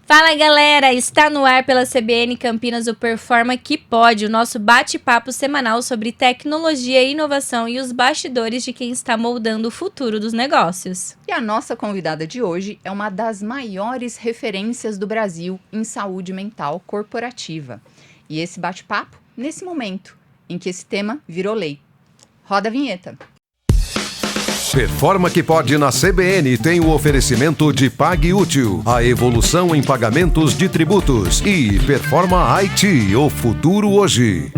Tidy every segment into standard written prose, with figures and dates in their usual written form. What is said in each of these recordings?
Fala galera, está no ar pela CBN Campinas o Performa que Pode, o nosso bate-papo semanal sobre tecnologia e inovação e os bastidores de quem está moldando o futuro dos negócios. E a nossa convidada de hoje é uma das maiores referências do Brasil em saúde mental corporativa. E esse bate-papo nesse momento em que esse tema virou lei. Roda a vinheta. Performa que Pode na CBN tem o oferecimento de PagUtil, a evolução em pagamentos de tributos, e Performa IT, o futuro hoje.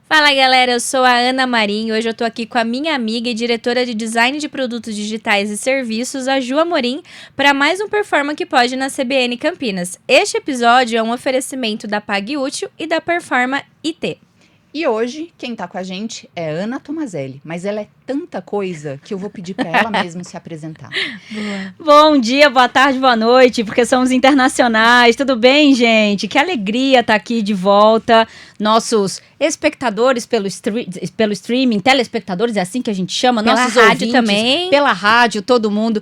Fala galera, eu sou a Ana Marim, hoje eu tô aqui com a minha amiga e diretora de design de produtos digitais e serviços, a Ju Amorim, para mais um Performa que Pode na CBN Campinas. Este episódio é um oferecimento da PagUtil e da Performa IT. E hoje, quem tá com a gente é Ana Tomazelli, mas ela é tanta coisa que eu vou pedir para ela mesma se apresentar. Bom dia, boa tarde, boa noite, porque somos internacionais. Tudo bem, gente? Que alegria estar aqui de volta. Nossos espectadores pelo streaming, telespectadores, é assim que a gente chama, pela nossos rádio ouvintes, também. Pela rádio, todo mundo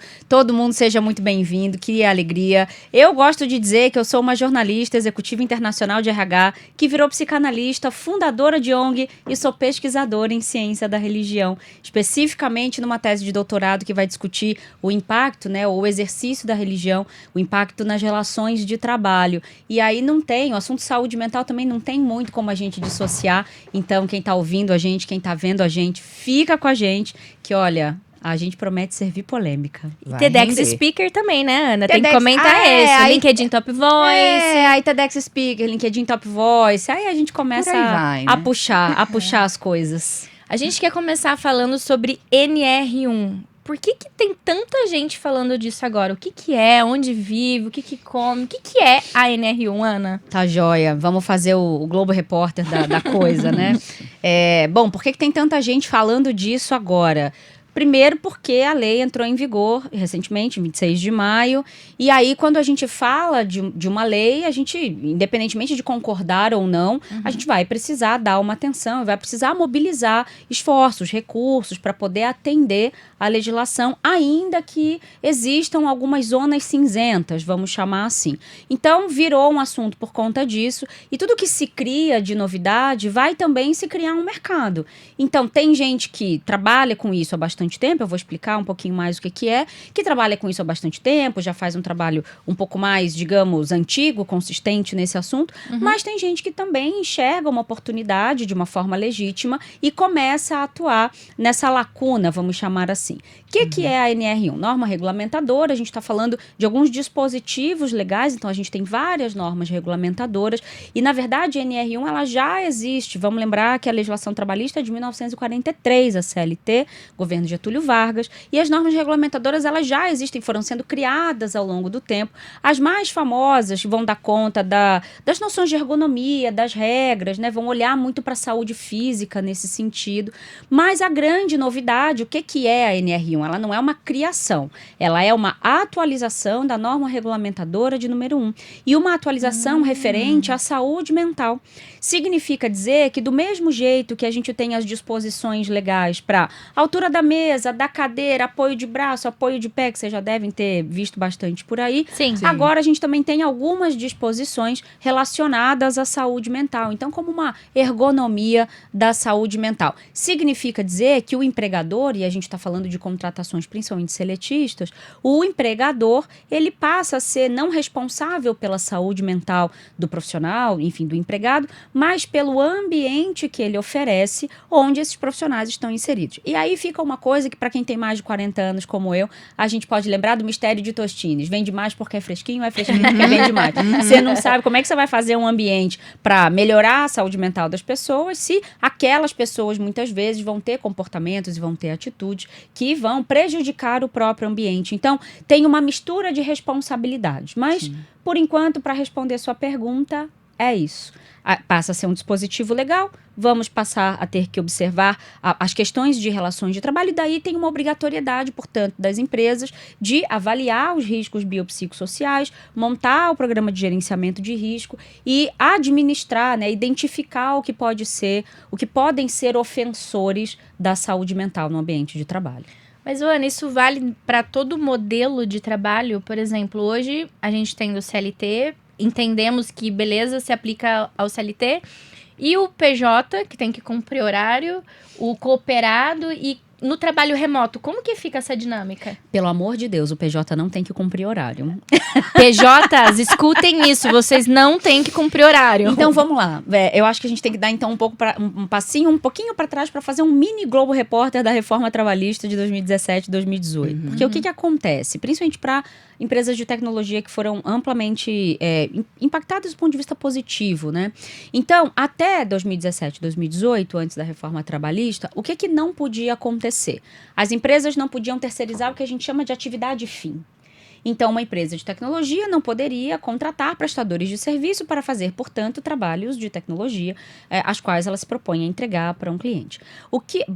seja muito bem-vindo, que alegria. Eu gosto de dizer que eu sou uma jornalista executiva internacional de RH, que virou psicanalista, fundadora de ONG e sou pesquisadora em ciência da religião, especificamente numa tese de doutorado que vai discutir o impacto, né, o exercício da religião, o impacto nas relações de trabalho. E aí o assunto saúde mental também não tem muito como a gente dissociar. Então, quem está ouvindo a gente, quem está vendo a gente, fica com a gente, que olha, a gente promete servir polêmica. E TEDx Speaker também, né, Ana? Tem que TEDx, comentar esse, aí, LinkedIn Top Voice. Aí TEDx Speaker, LinkedIn Top Voice, aí a gente começa a puxar as coisas. A gente quer começar falando sobre NR1. Por que tem tanta gente falando disso agora? O que é? Onde vive? O que come? O que é a NR1, Ana? Tá joia. Vamos fazer o Globo Repórter da coisa, né? Bom, por que tem tanta gente falando disso agora? Primeiro porque a lei entrou em vigor recentemente, 26 de maio, e aí quando a gente fala de uma lei, a gente, independentemente de concordar ou não, a gente vai precisar dar uma atenção, vai precisar mobilizar esforços, recursos para poder atender a legislação, ainda que existam algumas zonas cinzentas, vamos chamar assim. Então, virou um assunto por conta disso, e tudo que se cria de novidade vai também se criar um mercado. Então, tem gente que trabalha com isso há bastante tempo, eu vou explicar um pouquinho mais o que é, que trabalha com isso há bastante tempo, já faz um trabalho um pouco mais, digamos, antigo, consistente nesse assunto, mas tem gente que também enxerga uma oportunidade de uma forma legítima e começa a atuar nessa lacuna, vamos chamar assim. O que é a NR1? Norma regulamentadora, a gente está falando de alguns dispositivos legais, então a gente tem várias normas regulamentadoras e, na verdade, a NR1 ela já existe. Vamos lembrar que a legislação trabalhista é de 1943, a CLT, governo de Getúlio Vargas, e as normas regulamentadoras elas já existem, foram sendo criadas ao longo do tempo. As mais famosas vão dar conta das noções de ergonomia, das regras, né? Vão olhar muito para a saúde física nesse sentido, mas a grande novidade, o que é a NR1? Ela não é uma criação, ela é uma atualização da norma regulamentadora de número 1, e uma atualização referente à saúde mental. Significa dizer que do mesmo jeito que a gente tem as disposições legais para altura da mesa, da cadeira, apoio de braço, apoio de pé, que vocês já devem ter visto bastante por aí. Sim. Agora a gente também tem algumas disposições relacionadas à saúde mental. Então, como uma ergonomia da saúde mental. Significa dizer que o empregador, e a gente está falando de contratações principalmente seletistas, o empregador, ele passa a ser não responsável pela saúde mental do profissional, enfim, do empregado, mas pelo ambiente que ele oferece, onde esses profissionais estão inseridos. E aí fica uma coisa que, para quem tem mais de 40 anos, como eu, a gente pode lembrar do mistério de Tostines. Vende mais porque é fresquinho porque vende mais. Você não sabe como é que você vai fazer um ambiente para melhorar a saúde mental das pessoas se aquelas pessoas, muitas vezes, vão ter comportamentos e vão ter atitudes que vão prejudicar o próprio ambiente. Então, tem uma mistura de responsabilidades. Mas, por enquanto, para responder sua pergunta, é isso. Passa a ser um dispositivo legal, vamos passar a ter que observar as questões de relações de trabalho, e daí tem uma obrigatoriedade, portanto, das empresas de avaliar os riscos biopsicossociais, montar o programa de gerenciamento de risco e administrar, né, identificar o que podem ser ofensores da saúde mental no ambiente de trabalho. Mas, Ana, isso vale para todo modelo de trabalho? Por exemplo, hoje a gente tem o CLT, entendemos que beleza se aplica ao CLT, e o PJ, que tem que cumprir horário, o cooperado e no trabalho remoto, como que fica essa dinâmica? Pelo amor de Deus, o PJ não tem que cumprir horário. PJs, escutem isso, vocês não têm que cumprir horário. Então vamos lá. Eu acho que a gente tem que dar então um pouquinho para trás para fazer um mini Globo Repórter da reforma trabalhista de 2017 e 2018. Porque o que acontece? Principalmente para empresas de tecnologia que foram amplamente impactadas do ponto de vista positivo, né? Então, até 2017, 2018, antes da reforma trabalhista, o que não podia acontecer? As empresas não podiam terceirizar o que a gente chama de atividade fim. Então, uma empresa de tecnologia não poderia contratar prestadores de serviço para fazer, portanto, trabalhos de tecnologia, as quais ela se propõe a entregar para um cliente.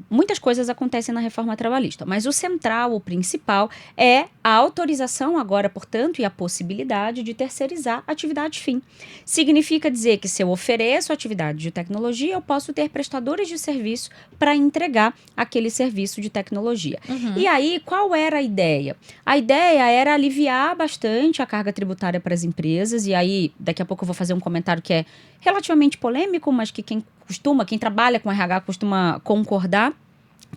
Muitas coisas acontecem na reforma trabalhista, mas o central, o principal, é a autorização agora, portanto, e a possibilidade de terceirizar a atividade fim. Significa dizer que se eu ofereço atividade de tecnologia, eu posso ter prestadores de serviço para entregar aquele serviço de tecnologia. E aí, qual era a ideia? A ideia era aliviar bastante a carga tributária para as empresas, e aí daqui a pouco eu vou fazer um comentário que é relativamente polêmico, mas que quem trabalha com RH costuma concordar,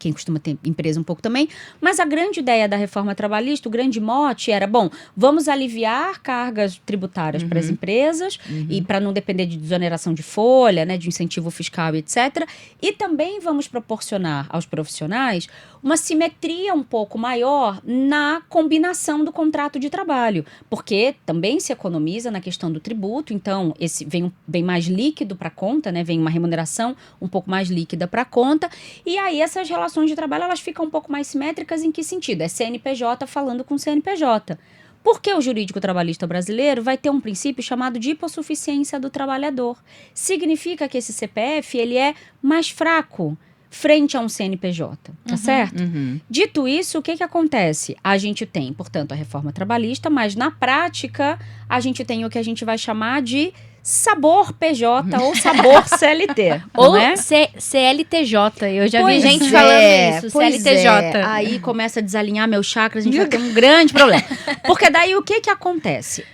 quem costuma ter empresa um pouco também, mas a grande ideia da reforma trabalhista, o grande mote era, vamos aliviar cargas tributárias para as empresas, e para não depender de desoneração de folha, né, de incentivo fiscal, etc. E também vamos proporcionar aos profissionais uma simetria um pouco maior na combinação do contrato de trabalho, porque também se economiza na questão do tributo, então esse vem mais líquido para a conta, né, vem uma remuneração um pouco mais líquida para a conta, e aí essas relações de trabalho elas ficam um pouco mais simétricas. Em que sentido? É CNPJ falando com CNPJ. Porque o jurídico trabalhista brasileiro vai ter um princípio chamado de hipossuficiência do trabalhador. Significa que esse CPF ele é mais fraco frente a um CNPJ, tá certo? Dito isso, o que acontece? A gente tem, portanto, a reforma trabalhista, mas na prática a gente tem o que a gente vai chamar de sabor PJ ou sabor CLT. Ou é? CLTJ, eu já Pois vi gente é, falando isso, pois CLTJ. Aí começa a desalinhar meus chakras, a gente vai ter um grande problema. Porque daí o que acontece?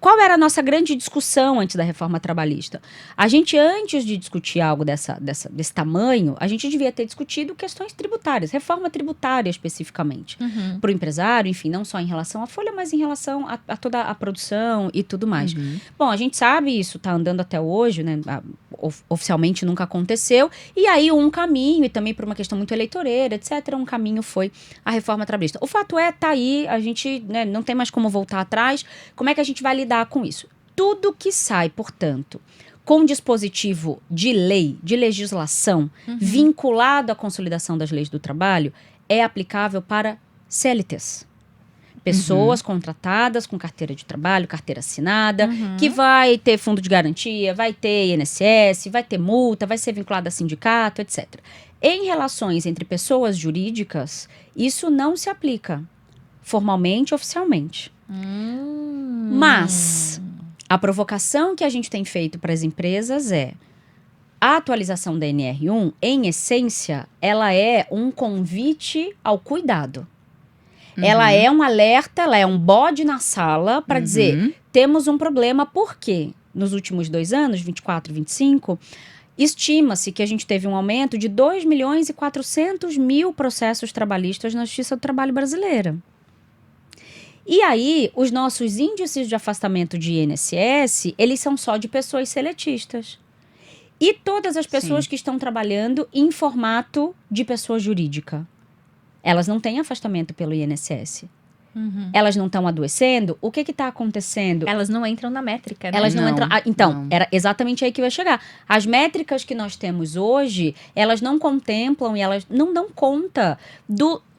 Qual era a nossa grande discussão antes da reforma trabalhista? A gente, antes de discutir algo desse tamanho, a gente devia ter discutido questões tributárias, reforma tributária especificamente. Para o empresário, enfim, não só em relação à folha, mas em relação a toda a produção e tudo mais. Bom, a gente sabe, isso está andando até hoje, né? Oficialmente nunca aconteceu. E aí um caminho, e também por uma questão muito eleitoreira, etc., um caminho foi a reforma trabalhista. O fato é, tá aí, a gente, né, não tem mais como voltar atrás. Como é que a gente vai lidar com isso? Tudo que sai, portanto, com dispositivo de lei, de legislação, vinculado à consolidação das leis do trabalho, é aplicável para CLTs. Pessoas contratadas com carteira de trabalho, carteira assinada, que vai ter fundo de garantia, vai ter INSS, vai ter multa, vai ser vinculada a sindicato, etc. Em relações entre pessoas jurídicas, isso não se aplica formalmente, oficialmente. Mas a provocação que a gente tem feito para as empresas é a atualização da NR1, em essência, ela é um convite ao cuidado. Ela é um alerta, ela é um bode na sala para dizer, temos um problema, porque nos últimos 2 anos, 24, 25, estima-se que a gente teve um aumento de 2.400.000 processos trabalhistas na Justiça do Trabalho brasileira. E aí, os nossos índices de afastamento de INSS, eles são só de pessoas seletistas. E todas as pessoas que estão trabalhando em formato de pessoa jurídica. Elas não têm afastamento pelo INSS. Elas não estão adoecendo. O que está acontecendo? Elas não entram na métrica, né? Elas não entram. Era exatamente aí que eu ia chegar. As métricas que nós temos hoje, elas não contemplam e elas não dão conta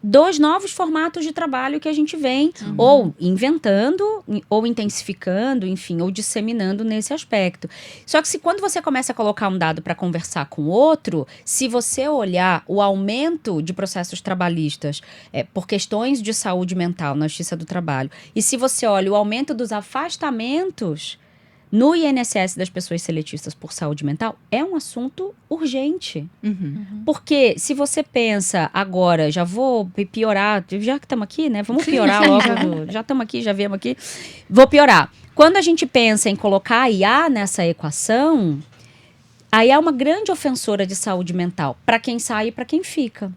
dos novos formatos de trabalho que a gente vem ou inventando, ou intensificando, enfim, ou disseminando nesse aspecto. Só que quando você começa a colocar um dado para conversar com outro, se você olhar o aumento de processos trabalhistas por questões de saúde mental na Justiça do Trabalho, e se você olha o aumento dos afastamentos no INSS das pessoas seletistas por saúde mental é um assunto urgente. Porque se você pensa agora, já vou piorar, já que estamos aqui, né? Vamos piorar logo. Já estamos aqui, já viemos aqui. Vou piorar. Quando a gente pensa em colocar a IA nessa equação, aí é uma grande ofensora de saúde mental para quem sai e para quem fica.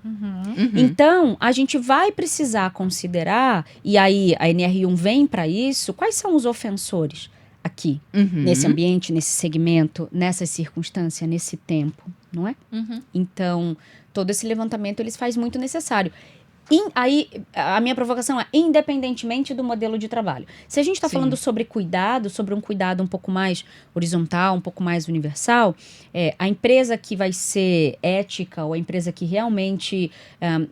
Então, a gente vai precisar considerar, e aí a NR1 vem para isso, quais são os ofensores aqui, nesse ambiente, nesse segmento, nessa circunstância, nesse tempo, não é? Então, todo esse levantamento ele se faz muito necessário. Aí, a minha provocação é, independentemente do modelo de trabalho. Se a gente está falando sobre cuidado, sobre um cuidado um pouco mais horizontal, um pouco mais universal, a empresa que vai ser ética, ou a empresa que realmente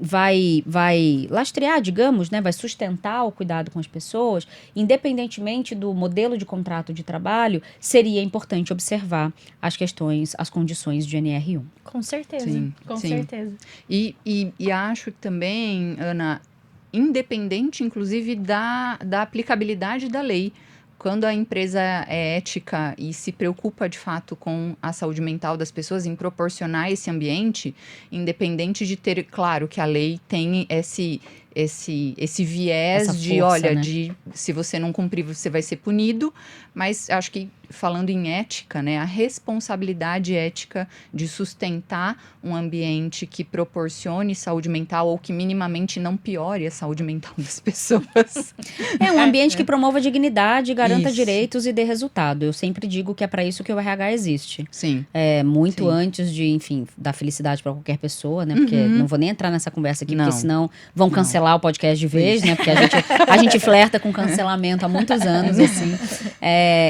vai lastrear, digamos, né, vai sustentar o cuidado com as pessoas, independentemente do modelo de contrato de trabalho, seria importante observar as questões, as condições de NR1. Com certeza, com sim. certeza. E acho que também, Ana, independente, inclusive, da aplicabilidade da lei, quando a empresa é ética e se preocupa, de fato, com a saúde mental das pessoas, em proporcionar esse ambiente, independente de ter, claro, que a lei tem esse viés Essa de, força, olha, né? de se você não cumprir, você vai ser punido, mas acho que, falando em ética, né, a responsabilidade ética de sustentar um ambiente que proporcione saúde mental ou que minimamente não piore a saúde mental das pessoas. É um ambiente que promova dignidade, garanta Isso. direitos e dê resultado. Eu sempre digo que é para isso que o RH existe. Sim. Muito Sim. antes de, enfim, dar felicidade para qualquer pessoa, né? Porque não vou nem entrar nessa conversa aqui, Não. porque senão vão cancelar o podcast de vez, né? Porque a gente flerta com cancelamento há muitos anos, assim.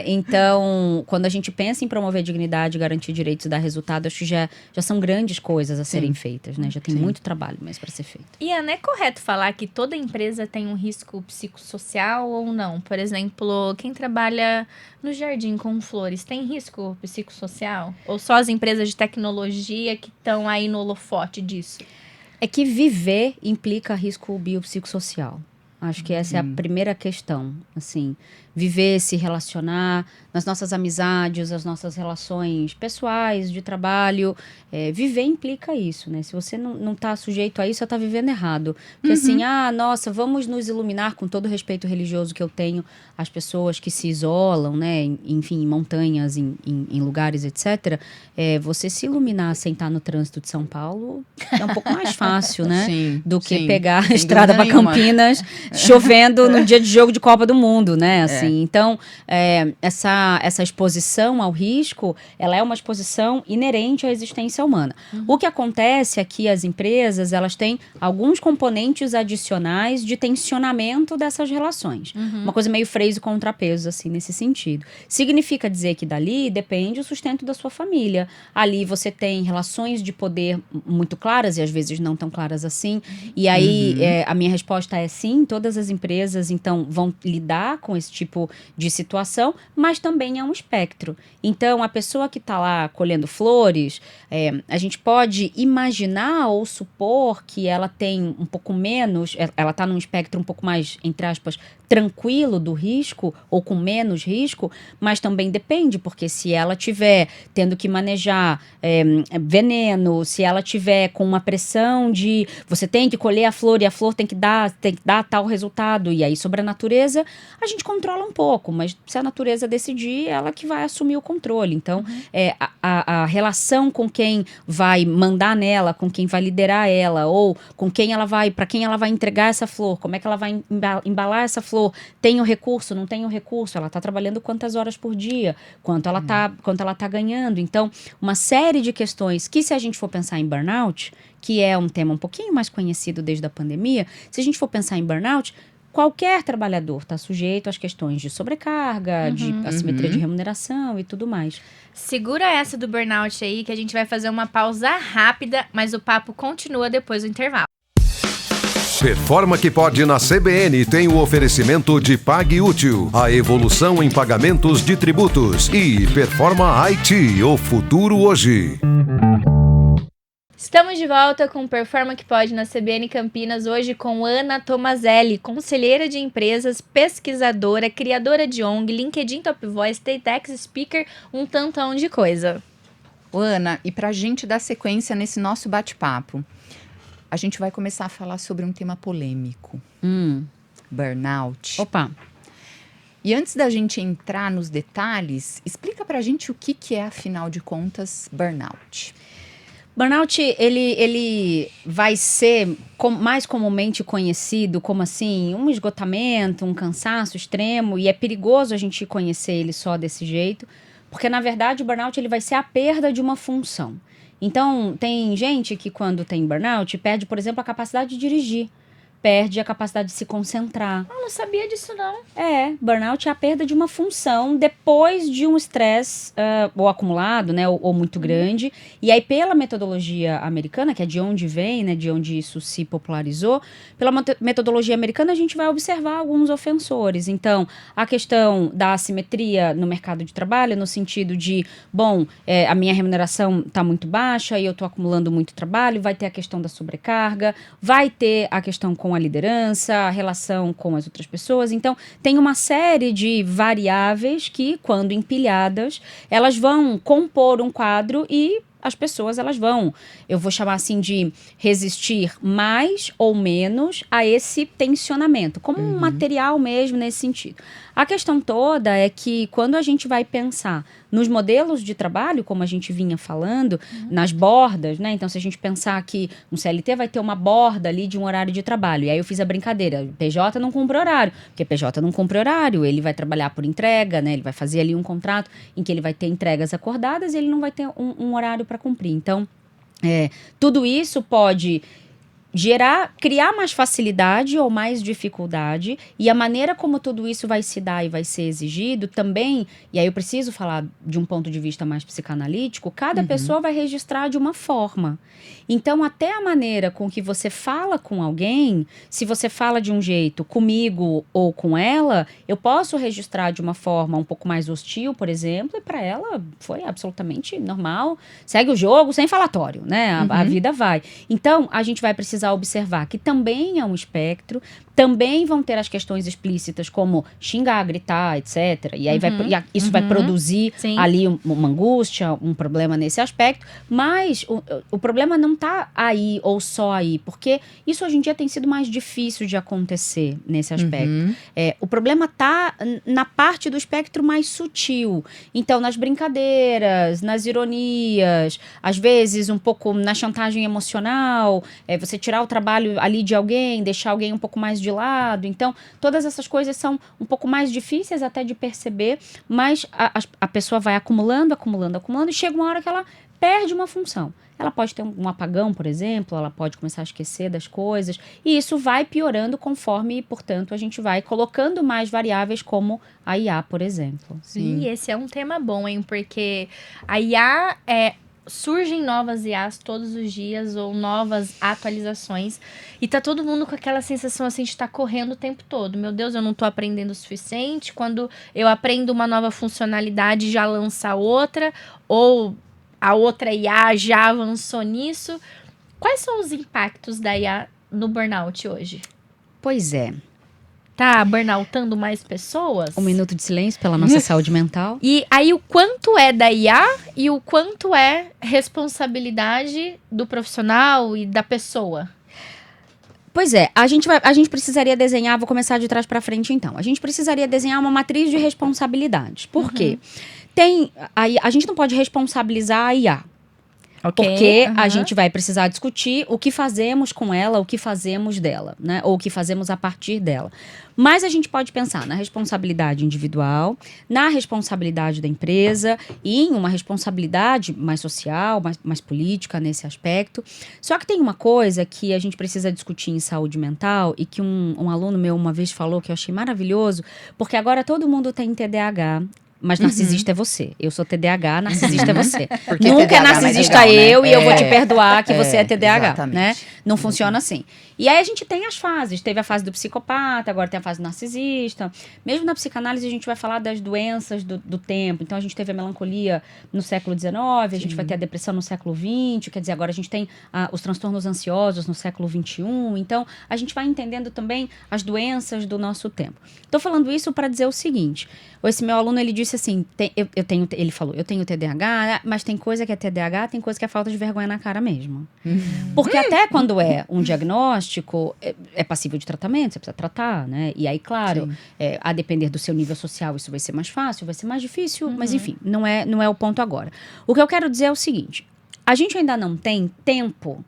Então, quando a gente pensa em promover dignidade, garantir direitos e dar resultado, acho que já são grandes coisas a serem feitas, né? Já tem muito trabalho mais para ser feito. E, Ana, é correto falar que toda empresa tem um risco psicossocial ou não? Por exemplo, quem trabalha no jardim com flores tem risco psicossocial? Ou só as empresas de tecnologia que estão aí no holofote disso? É que viver implica risco biopsicossocial. Acho que essa é a primeira questão, assim, viver, se relacionar nas nossas amizades, as nossas relações pessoais, de trabalho, viver implica isso, né? Se você não tá sujeito a isso, você tá vivendo errado. Porque assim, nossa, vamos nos iluminar, com todo o respeito religioso que eu tenho, as pessoas que se isolam, né? Enfim, em montanhas, em lugares, etc. Você se iluminar sem estar no trânsito de São Paulo é um pouco mais fácil, né? Sim, Do que sim, pegar a sem estrada para dúvida nenhuma. Campinas, chovendo no dia de jogo de Copa do Mundo, né? Assim, então, essa exposição ao risco, ela é uma exposição inerente à existência humana. O que acontece é que as empresas, elas têm alguns componentes adicionais de tensionamento dessas relações. Uma coisa meio freio e contrapeso, assim, nesse sentido. Significa dizer que dali depende o sustento da sua família. Ali você tem relações de poder muito claras e às vezes não tão claras assim. E aí, a minha resposta é sim, todas as empresas, então, vão lidar com esse tipo de situação, mas também é um espectro. Então, a pessoa que está lá colhendo flores, a gente pode imaginar ou supor que ela tem um pouco menos, ela está num espectro um pouco mais, entre aspas, tranquilo do risco, ou com menos risco, mas também depende, porque se ela tiver tendo que manejar veneno, se ela tiver com uma pressão de você tem que colher a flor e a flor tem que dar tal resultado, e aí sobre a natureza, a gente controla um pouco, mas se a natureza decidir, ela que vai assumir o controle. Então, a relação com quem vai mandar nela, com quem vai liderar ela, ou com quem ela vai, para quem ela vai entregar essa flor, como é que ela vai embalar essa flor, tem o recurso, não tem o recurso, ela está trabalhando quantas horas por dia, quanto ela tá ganhando. Então, uma série de questões que, se a gente for pensar em burnout, que é um tema um pouquinho mais conhecido desde a pandemia, se a gente for pensar em burnout, qualquer trabalhador está sujeito às questões de sobrecarga, de assimetria de remuneração e tudo mais. Segura essa do burnout aí, que a gente vai fazer uma pausa rápida, mas o papo continua depois do intervalo. Performa que pode na CBN tem o oferecimento de Pague Útil, a evolução em pagamentos de tributos, e Performa IT, o futuro hoje. Estamos de volta com o Performa que Pode na CBN Campinas, hoje com Ana Tomazelli, conselheira de empresas, pesquisadora, criadora de ONG, LinkedIn Top Voice, TEDx Speaker, um tantão de coisa. Ana, e pra gente dar sequência nesse nosso bate-papo, a gente vai começar a falar sobre um tema polêmico. Burnout. Opa! E antes da gente entrar nos detalhes, explica pra gente o que é, afinal de contas, burnout. Burnout, ele vai ser mais comumente conhecido como, assim, um esgotamento, um cansaço extremo, e é perigoso a gente conhecer ele só desse jeito, porque, na verdade, o burnout ele vai ser a perda de uma função. Então, tem gente que, quando tem burnout, perde, por exemplo, a capacidade de dirigir, perde a capacidade de se concentrar. Eu não sabia disso, não. Burnout é a perda de uma função depois de um estresse ou acumulado, né, ou muito grande. E aí, pela metodologia americana, que é de onde vem, né, de onde isso se popularizou, pela metodologia americana, a gente vai observar alguns ofensores. Então, a questão da assimetria no mercado de trabalho, no sentido de, a minha remuneração está muito baixa e eu estou acumulando muito trabalho, vai ter a questão da sobrecarga, vai ter a questão com a liderança, a relação com as outras pessoas. Então, tem uma série de variáveis que, quando empilhadas, elas vão compor um quadro e as pessoas, elas vão, eu vou chamar assim de resistir mais ou menos a esse tensionamento, como um material mesmo nesse sentido. A questão toda é que quando a gente vai pensar nos modelos de trabalho, como a gente vinha falando, nas bordas, né? Então, se a gente pensar que um CLT vai ter uma borda ali de um horário de trabalho, e aí eu fiz a brincadeira, PJ não cumpre horário, porque PJ não cumpre horário, ele vai trabalhar por entrega, né? Ele vai fazer ali um contrato em que ele vai ter entregas acordadas e ele não vai ter um horário para cumprir. Então, tudo isso pode criar mais facilidade ou mais dificuldade, e a maneira como tudo isso vai se dar e vai ser exigido também, e aí eu preciso falar de um ponto de vista mais psicanalítico, cada pessoa vai registrar de uma forma. Então, até a maneira com que você fala com alguém, se você fala de um jeito comigo ou com ela, eu posso registrar de uma forma um pouco mais hostil, por exemplo, e para ela foi absolutamente normal, segue o jogo sem falatório, né? A vida vai. Então, a gente vai precisar observar que também é um espectro, também vão ter as questões explícitas como xingar, gritar, etc. E aí isso vai produzir ali uma angústia, um problema nesse aspecto, mas o problema não está aí ou só aí, porque isso hoje em dia tem sido mais difícil de acontecer nesse aspecto. O problema está na parte do espectro mais sutil. Então, nas brincadeiras, nas ironias, às vezes um pouco na chantagem emocional, você tirar o trabalho ali de alguém, deixar alguém um pouco mais de lado. Então, todas essas coisas são um pouco mais difíceis até de perceber, mas a pessoa vai acumulando e chega uma hora que ela perde uma função. Ela pode ter um apagão, por exemplo, ela pode começar a esquecer das coisas, e isso vai piorando conforme, portanto, a gente vai colocando mais variáveis como a IA, por exemplo. Sim. E esse é um tema bom, hein? Porque a IA surgem novas IAs todos os dias ou novas atualizações e tá todo mundo com aquela sensação assim de estar correndo o tempo todo. Meu Deus, eu não tô aprendendo o suficiente. Quando eu aprendo uma nova funcionalidade, já lança outra, ou a outra IA já avançou nisso. Quais são os impactos da IA no burnout hoje? Pois é. Tá burnoutando mais pessoas? Um minuto de silêncio pela nossa saúde mental. E aí, o quanto é da IA e o quanto é responsabilidade do profissional e da pessoa? Pois é, a gente precisaria desenhar, vou começar de trás para frente então. A gente precisaria desenhar uma matriz de responsabilidades. Por quê? A gente não pode responsabilizar a IA. Porque a gente vai precisar discutir o que fazemos com ela, o que fazemos dela, né? Ou o que fazemos a partir dela. Mas a gente pode pensar na responsabilidade individual, na responsabilidade da empresa e em uma responsabilidade mais social, mais política nesse aspecto. Só que tem uma coisa que a gente precisa discutir em saúde mental e que um aluno meu uma vez falou que eu achei maravilhoso, porque agora todo mundo tem TDAH. Mas narcisista é você. Eu sou TDAH, narcisista é você. Porque Nunca TDAH é é mais narcisista legal, né? eu e eu vou te perdoar que você é TDAH, exatamente. né? Não funciona assim. E aí a gente tem as fases. Teve a fase do psicopata, agora tem a fase do narcisista. Mesmo na psicanálise a gente vai falar das doenças do tempo. Então a gente teve a melancolia no século XIX, a gente vai ter a depressão no século XX, quer dizer, agora a gente tem os transtornos ansiosos no século XXI. Então a gente vai entendendo também as doenças do nosso tempo. Estou falando isso para dizer o seguinte: esse meu aluno, ele disse assim, ele falou, eu tenho TDAH, mas tem coisa que é TDAH, tem coisa que é falta de vergonha na cara mesmo. Porque até quando é um diagnóstico, é passível de tratamento, você precisa tratar, né? E aí, claro, a depender do seu nível social, isso vai ser mais fácil, vai ser mais difícil, mas enfim, não é o ponto agora. O que eu quero dizer é o seguinte: a gente ainda não tem tempo,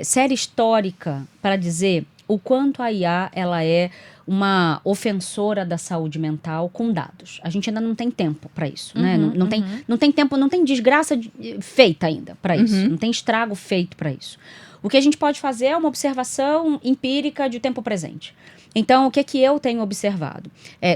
série histórica, para dizer o quanto a IA, ela é uma ofensora da saúde mental com dados. A gente ainda não tem tempo para isso, né? Não tem tempo, não tem desgraça feita ainda para isso. Não tem estrago feito para isso. O que a gente pode fazer é uma observação empírica de tempo presente. Então, o que eu tenho observado?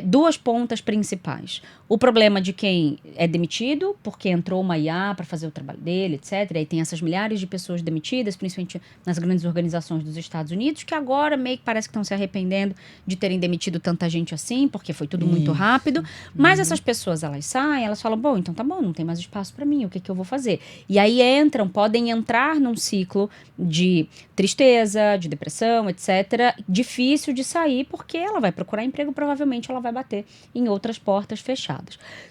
Duas pontas principais. O problema de quem é demitido, porque entrou uma IA para fazer o trabalho dele, etc. E aí tem essas milhares de pessoas demitidas, principalmente nas grandes organizações dos Estados Unidos, que agora meio que parece que estão se arrependendo de terem demitido tanta gente assim, porque foi tudo muito rápido. Mas essas pessoas, elas saem, elas falam, bom, então tá bom, não tem mais espaço para mim, o que eu vou fazer? E aí podem entrar num ciclo de tristeza, de depressão, etc. Difícil de sair, porque ela vai procurar emprego, provavelmente ela vai bater em outras portas fechadas.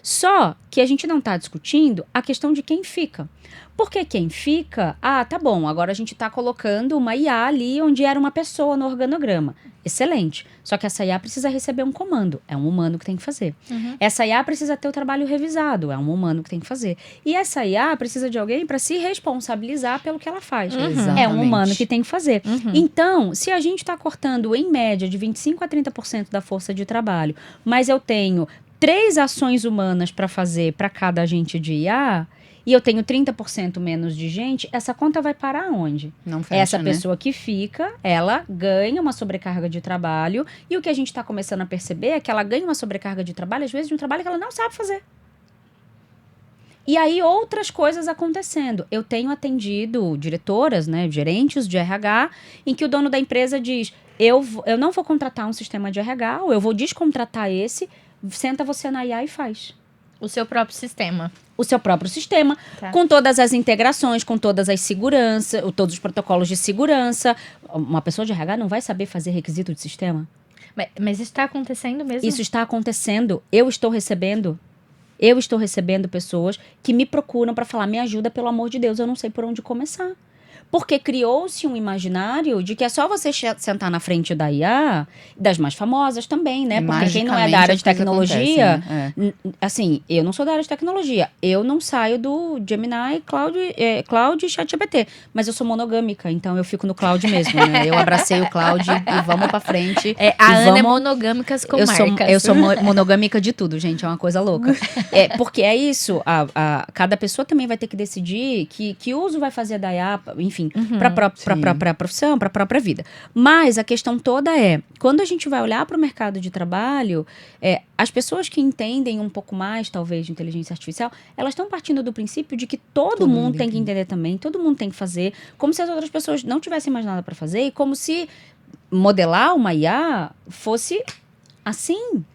Só que a gente não está discutindo a questão de quem fica. Porque quem fica, tá bom, agora a gente está colocando uma IA ali onde era uma pessoa no organograma. Excelente. Só que essa IA precisa receber um comando. É um humano que tem que fazer. Essa IA precisa ter o trabalho revisado. É um humano que tem que fazer. E essa IA precisa de alguém para se responsabilizar pelo que ela faz. É um humano que tem que fazer. Então, se a gente está cortando em média de 25% a 30% da força de trabalho, mas eu tenho 3 ações humanas para fazer para cada agente de IA, e eu tenho 30% menos de gente, essa conta vai parar onde? Não fecha, essa pessoa que fica, ela ganha uma sobrecarga de trabalho, e o que a gente está começando a perceber é que ela ganha uma sobrecarga de trabalho, às vezes de um trabalho que ela não sabe fazer. E aí outras coisas acontecendo. Eu tenho atendido diretoras, né, gerentes de RH, em que o dono da empresa diz, eu não vou contratar um sistema de RH, ou eu vou descontratar esse, senta você na IA e faz. O seu próprio sistema. O seu próprio sistema, com todas as integrações, com todas as seguranças, todos os protocolos de segurança. Uma pessoa de RH não vai saber fazer requisito de sistema? Mas isso está acontecendo mesmo? Isso está acontecendo. Eu estou recebendo pessoas que me procuram para falar, me ajuda, pelo amor de Deus, eu não sei por onde começar. Porque criou-se um imaginário de que é só você sentar na frente da IA, das mais famosas também, né? Porque quem não é da área de tecnologia, assim, eu não sou da área de tecnologia, eu não saio do Gemini, Cloud e ChatGPT, mas eu sou monogâmica, então eu fico no Cloud mesmo, né? Eu abracei o Cloud e vamos pra frente. A Ana é monogâmicas com marcas. Eu sou monogâmica de tudo, gente, é uma coisa louca. Porque é isso, cada pessoa também vai ter que decidir que uso vai fazer da IA, enfim, para a própria profissão, para a própria vida. Mas a questão toda quando a gente vai olhar para o mercado de trabalho, as pessoas que entendem um pouco mais, talvez, de inteligência artificial, elas estão partindo do princípio de que todo mundo tem que entender também, todo mundo tem que fazer, como se as outras pessoas não tivessem mais nada para fazer, e como se modelar uma IA fosse assim.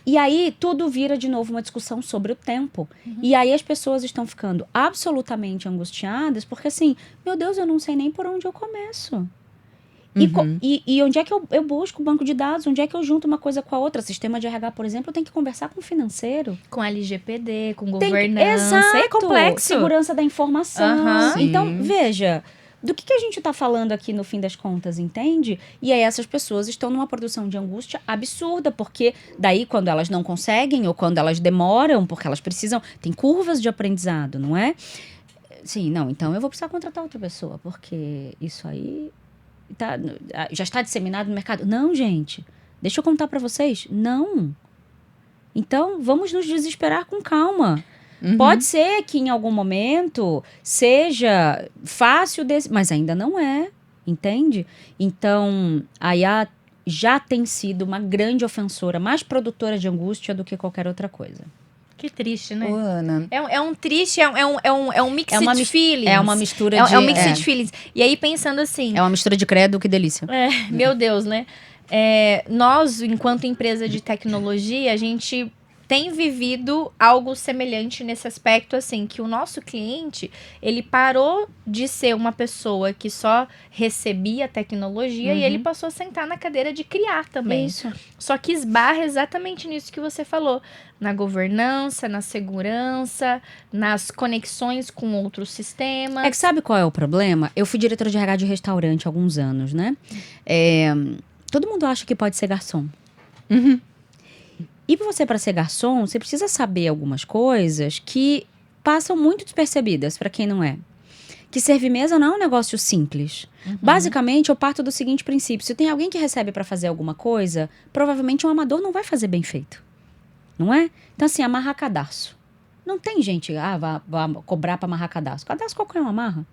E aí tudo vira de novo uma discussão sobre o tempo. E aí as pessoas estão ficando absolutamente angustiadas porque assim, meu Deus, eu não sei nem por onde eu começo. E onde é que eu busco o banco de dados? Onde é que eu junto uma coisa com a outra? Sistema de RH, por exemplo, eu tenho que conversar com o financeiro. Com LGPD, com governança. Exato. É complexo. Segurança da informação. Então, veja, do que a gente está falando aqui no fim das contas, entende? E aí essas pessoas estão numa produção de angústia absurda, porque daí quando elas não conseguem ou quando elas demoram, porque elas precisam, tem curvas de aprendizado, não é? Sim, não, então eu vou precisar contratar outra pessoa, porque isso aí já está disseminado no mercado. Não, gente, deixa eu contar para vocês, não. Então, vamos nos desesperar com calma. Pode ser que em algum momento seja fácil, mas ainda não é, entende? Então, a IA já tem sido uma grande ofensora, mais produtora de angústia do que qualquer outra coisa. Que triste, né? Ô, Ana, É um triste, é um mixed feelings. É uma mistura de... É um mixed feelings. E aí, pensando assim... É uma mistura de credo, que delícia. Meu Deus, né? Nós, enquanto empresa de tecnologia, a gente tem vivido algo semelhante nesse aspecto, assim, que o nosso cliente, ele parou de ser uma pessoa que só recebia tecnologia e ele passou a sentar na cadeira de criar também. Isso. Só que esbarra exatamente nisso que você falou. Na governança, na segurança, nas conexões com outros sistemas. É que sabe qual é o problema? Eu fui diretora de RH de restaurante há alguns anos, né? Todo mundo acha que pode ser garçom. E você, para ser garçom, você precisa saber algumas coisas que passam muito despercebidas para quem não é. Que servir mesa não é um negócio simples. Basicamente, eu parto do seguinte princípio. Se tem alguém que recebe para fazer alguma coisa, provavelmente um amador não vai fazer bem feito. Não é? Então, assim, amarrar cadarço. Não tem gente, vá cobrar para amarrar cadarço. Cadarço qualquer um amarra.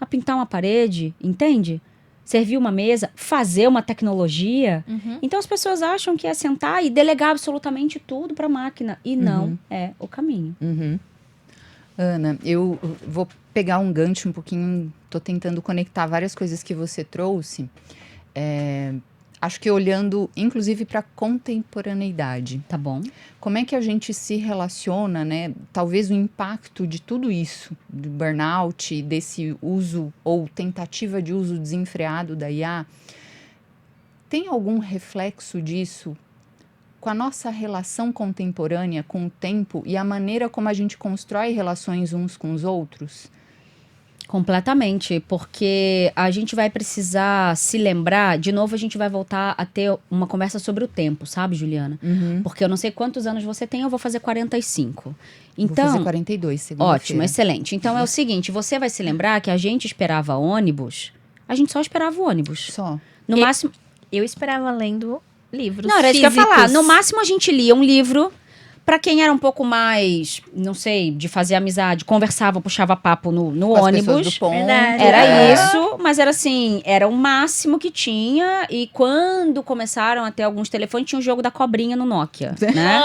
Vai pintar uma parede, entende? Servir uma mesa, fazer uma tecnologia. Então as pessoas acham que é sentar e delegar absolutamente tudo para a máquina. E não é o caminho. Ana, eu vou pegar um gancho um pouquinho, tô tentando conectar várias coisas que você trouxe. Acho que olhando, inclusive, para a contemporaneidade. Tá bom. Como é que a gente se relaciona, né? Talvez o impacto de tudo isso, do burnout, desse uso ou tentativa de uso desenfreado da IA, tem algum reflexo disso com a nossa relação contemporânea com o tempo e a maneira como a gente constrói relações uns com os outros? Completamente, porque a gente vai precisar se lembrar, de novo a gente vai voltar a ter uma conversa sobre o tempo, sabe, Juliana? Porque eu não sei quantos anos você tem, eu vou fazer 45. Então, vou fazer 42, segunda-feira. Ótimo, excelente. Então é o seguinte, você vai se lembrar que a gente esperava ônibus, a gente só esperava o ônibus. Só. No máximo... Eu esperava lendo livros Não, era isso que eu ia físicos. falar. No máximo a gente lia um livro. Pra quem era um pouco mais, não sei, de fazer amizade, conversava, puxava papo no Com as ônibus. pessoas do ponto. Verdade. Era isso, mas era assim, era o máximo que tinha. E quando começaram a ter alguns telefones, tinha o jogo da cobrinha no Nokia, né?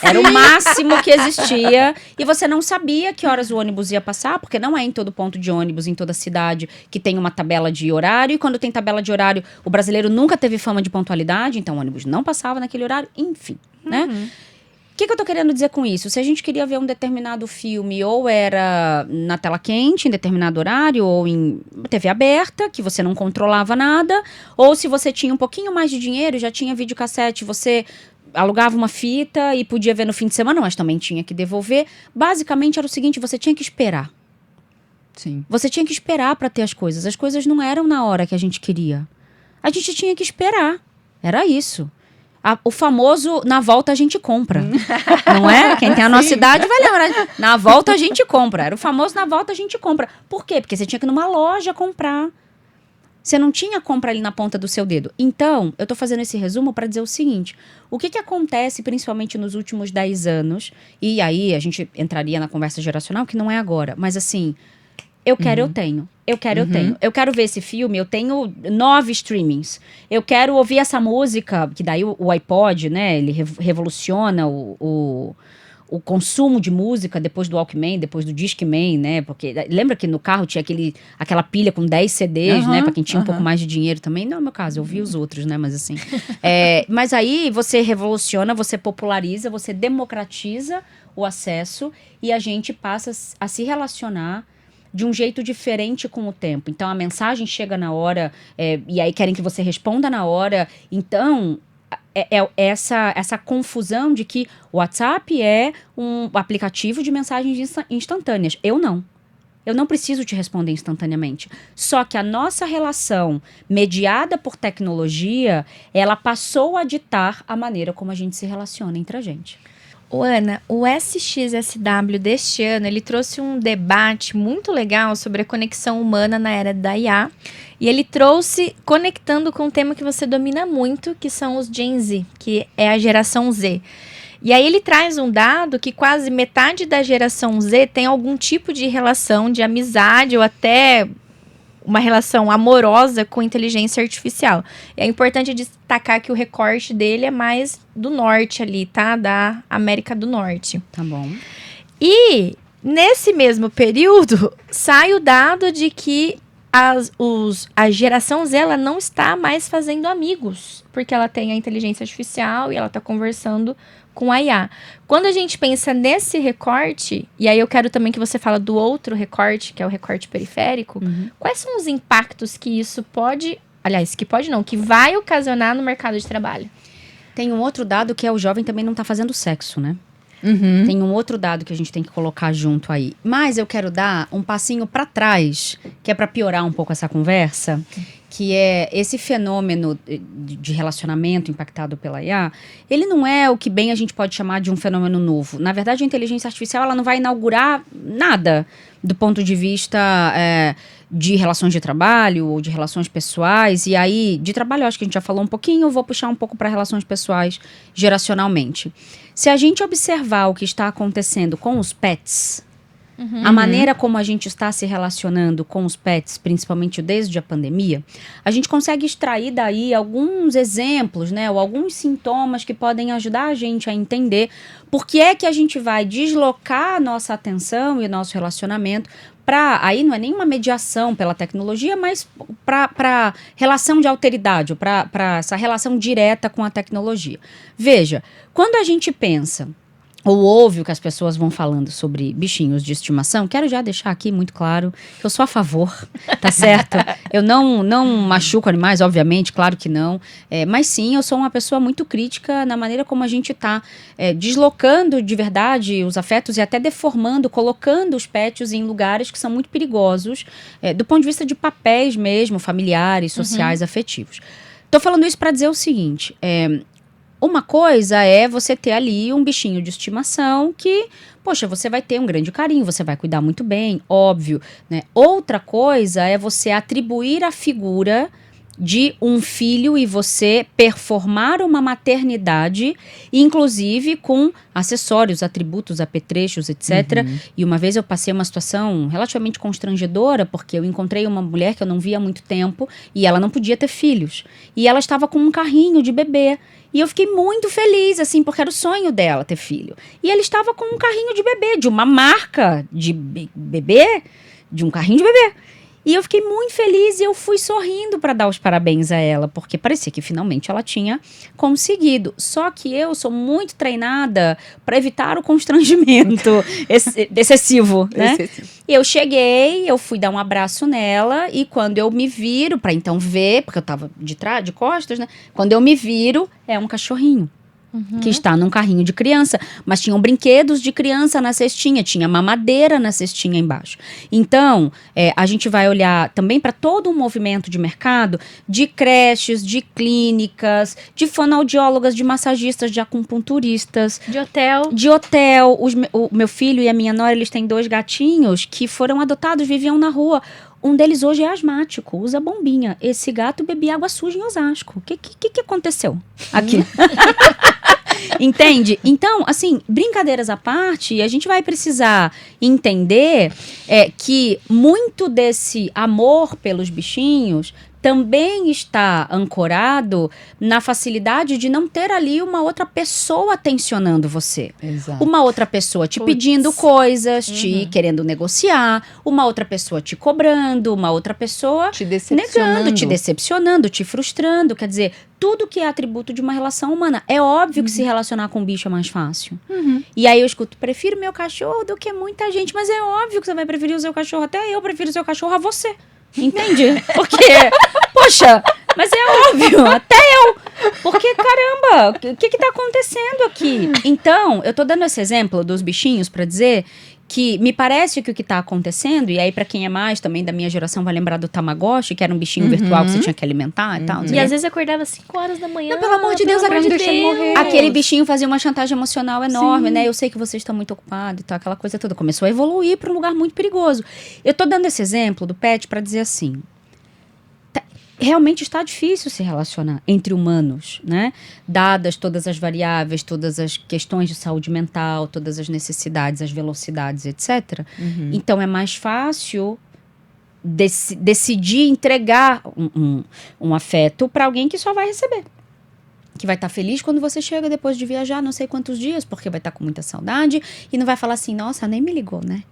Era o máximo que existia. E você não sabia que horas o ônibus ia passar, porque não é em todo ponto de ônibus, em toda cidade, que tem uma tabela de horário. E quando tem tabela de horário, o brasileiro nunca teve fama de pontualidade, então o ônibus não passava naquele horário, enfim, né? O que eu tô querendo dizer com isso? Se a gente queria ver um determinado filme, ou era na tela quente, em determinado horário, ou em TV aberta, que você não controlava nada, ou se você tinha um pouquinho mais de dinheiro, já tinha videocassete, você alugava uma fita e podia ver no fim de semana, mas também tinha que devolver. Basicamente era o seguinte, você tinha que esperar. Sim. Você tinha que esperar para ter as coisas. As coisas não eram na hora que a gente queria. A gente tinha que esperar. Era isso. O famoso, na volta a gente compra. Não é? Quem tem a nossa idade vai lembrar. Na volta a gente compra. Era o famoso, na volta a gente compra. Por quê? Porque você tinha que ir numa loja comprar. Você não tinha compra ali na ponta do seu dedo. Então, eu tô fazendo esse resumo para dizer o seguinte. O que acontece, principalmente nos últimos 10 anos, e aí a gente entraria na conversa geracional, que não é agora, mas assim, eu quero, eu tenho. Eu quero, eu tenho. Eu quero ver esse filme, eu tenho 9 streamings. Eu quero ouvir essa música, que daí o iPod, né, ele revoluciona o consumo de música depois do Walkman, depois do Discman, né, porque lembra que no carro tinha aquela pilha com 10 CDs, né, pra quem tinha um pouco mais de dinheiro também. Não é o meu caso, eu vi os outros, né, mas assim. Mas aí você revoluciona, você populariza, você democratiza o acesso e a gente passa a se relacionar de um jeito diferente com o tempo. Então, a mensagem chega na hora, e aí querem que você responda na hora. Então, essa confusão de que o WhatsApp é um aplicativo de mensagens instantâneas. Eu não preciso te responder instantaneamente. Só que a nossa relação mediada por tecnologia, ela passou a ditar a maneira como a gente se relaciona entre a gente. Ana, o SXSW deste ano, ele trouxe um debate muito legal sobre a conexão humana na era da IA. E ele trouxe, conectando com um tema que você domina muito, que são os Gen Z, que é a geração Z. E aí ele traz um dado que quase metade da geração Z tem algum tipo de relação de amizade ou até uma relação amorosa com inteligência artificial. E é importante destacar que o recorte dele é mais do norte ali, tá? Da América do Norte. Tá bom. E nesse mesmo período, sai o dado de que a geração Z, ela não está mais fazendo amigos, porque ela tem a inteligência artificial e ela está conversando com a IA. Quando a gente pensa nesse recorte, e aí eu quero também que você fala do outro recorte, que é o recorte periférico, quais são os impactos que isso pode, aliás, que pode não, que vai ocasionar no mercado de trabalho? Tem um outro dado que é o jovem também não tá fazendo sexo, né? Tem um outro dado que a gente tem que colocar junto aí. Mas eu quero dar um passinho para trás, que é para piorar um pouco essa conversa, que é esse fenômeno de relacionamento impactado pela IA. Ele não é o que bem a gente pode chamar de um fenômeno novo. Na verdade, a inteligência artificial ela não vai inaugurar nada do ponto de vista de relações de trabalho ou de relações pessoais. E aí, de trabalho, eu acho que a gente já falou um pouquinho, eu vou puxar um pouco para relações pessoais geracionalmente. Se a gente observar o que está acontecendo com os pets, a maneira como a gente está se relacionando com os pets, principalmente desde a pandemia, a gente consegue extrair daí alguns exemplos, né, ou alguns sintomas que podem ajudar a gente a entender por que é que a gente vai deslocar a nossa atenção e o nosso relacionamento aí não é nem uma mediação pela tecnologia, mas para relação de alteridade, para essa relação direta com a tecnologia. Veja, quando a gente pensa ou ouve o que as pessoas vão falando sobre bichinhos de estimação, quero já deixar aqui muito claro que eu sou a favor, tá certo? Eu não machuco animais, obviamente, claro que não, mas sim, eu sou uma pessoa muito crítica na maneira como a gente está deslocando de verdade os afetos e até deformando, colocando os pets em lugares que são muito perigosos, do ponto de vista de papéis mesmo, familiares, sociais, afetivos. Tô falando isso para dizer o seguinte, uma coisa é você ter ali um bichinho de estimação que, poxa, você vai ter um grande carinho, você vai cuidar muito bem, óbvio, né? Outra coisa é você atribuir a figura de um filho e você performar uma maternidade, inclusive com acessórios, atributos, apetrechos, etc. E uma vez eu passei uma situação relativamente constrangedora, porque eu encontrei uma mulher que eu não via há muito tempo e ela não podia ter filhos. E ela estava com um carrinho de bebê. E eu fiquei muito feliz, assim, porque era o sonho dela ter filho. E ela estava com um carrinho de bebê, de uma marca de bebê, de um carrinho de bebê. E eu fiquei muito feliz e eu fui sorrindo para dar os parabéns a ela, porque parecia que finalmente ela tinha conseguido. Só que eu sou muito treinada para evitar o constrangimento excessivo, né? E eu cheguei, eu fui dar um abraço nela e quando eu me viro, para então ver, porque eu tava de costas, né? Quando eu me viro, é um cachorrinho. Que está num carrinho de criança, mas tinham brinquedos de criança na cestinha, tinha mamadeira na cestinha embaixo. Então, a gente vai olhar também para todo um movimento de mercado de creches, de clínicas, de fonoaudiólogas, de massagistas, de acupunturistas. De hotel. De hotel. O meu filho e a minha nora, eles têm 2 gatinhos que foram adotados, viviam na rua. Um deles hoje é asmático, usa bombinha. Esse gato bebia água suja em Osasco. O que aconteceu aqui? Entende? Então, assim, brincadeiras à parte, a gente vai precisar entender que muito desse amor pelos bichinhos também está ancorado na facilidade de não ter ali uma outra pessoa tensionando você. Exato. Uma outra pessoa te pedindo coisas, te querendo negociar, uma outra pessoa te cobrando, uma outra pessoa te decepcionando. negando, te decepcionando, te frustrando. Quer dizer, tudo que é atributo de uma relação humana. É óbvio que se relacionar com um bicho é mais fácil. E aí eu escuto, prefiro meu cachorro do que muita gente. Mas é óbvio que você vai preferir o seu cachorro. Até eu prefiro o seu cachorro a você. Entende? Porque, poxa, mas é óbvio, até eu. Porque, caramba, o que tá acontecendo aqui? Então, eu tô dando esse exemplo dos bichinhos pra dizer que me parece que o que tá acontecendo, e aí pra quem é mais também da minha geração vai lembrar do Tamagotchi, que era um bichinho virtual que você tinha que alimentar e tal. E às vezes eu acordava 5 horas da manhã. Não, pelo amor de Deus, agora não deixa ele morrer. Aquele bichinho fazia uma chantagem emocional enorme, né? Eu sei que vocês estão muito ocupados e tal, aquela coisa toda. Começou a evoluir para um lugar muito perigoso. Eu tô dando esse exemplo do pet para dizer assim, realmente está difícil se relacionar entre humanos, né? Dadas todas as variáveis, todas as questões de saúde mental, todas as necessidades, as velocidades, etc. Então é mais fácil decidir entregar um afeto para alguém que só vai receber. Que vai estar feliz quando você chega depois de viajar não sei quantos dias, porque vai estar com muita saudade e não vai falar assim, nossa, nem me ligou, né?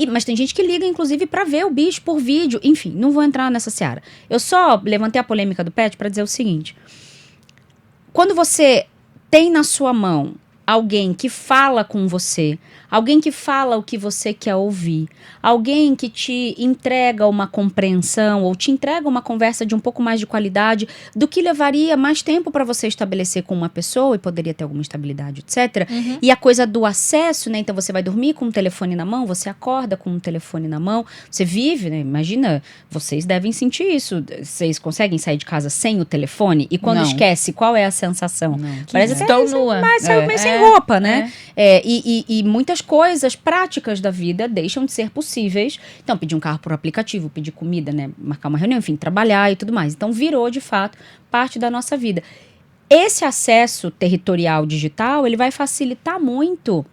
Mas tem gente que liga, inclusive, para ver o bicho por vídeo. Enfim, não vou entrar nessa seara. Eu só levantei a polêmica do pet para dizer o seguinte. Quando você tem na sua mão alguém que fala com você, alguém que fala o que você quer ouvir, alguém que te entrega uma compreensão ou te entrega uma conversa de um pouco mais de qualidade do que levaria mais tempo para você estabelecer com uma pessoa e poderia ter alguma estabilidade, etc. E a coisa do acesso, né? Então você vai dormir com o telefone na mão, você acorda com o telefone na mão, você vive, né? Imagina, vocês devem sentir isso. Vocês conseguem sair de casa sem o telefone? E quando Não. esquece, qual é a sensação? Não. Parece que Estou nua. mas saiu meio sem roupa, né? É. E muitas coisas práticas da vida deixam de ser possíveis. Então, pedir um carro por aplicativo, pedir comida, né? Marcar uma reunião, enfim, trabalhar e tudo mais. Então, virou, de fato, parte da nossa vida. Esse acesso territorial digital, ele vai facilitar muito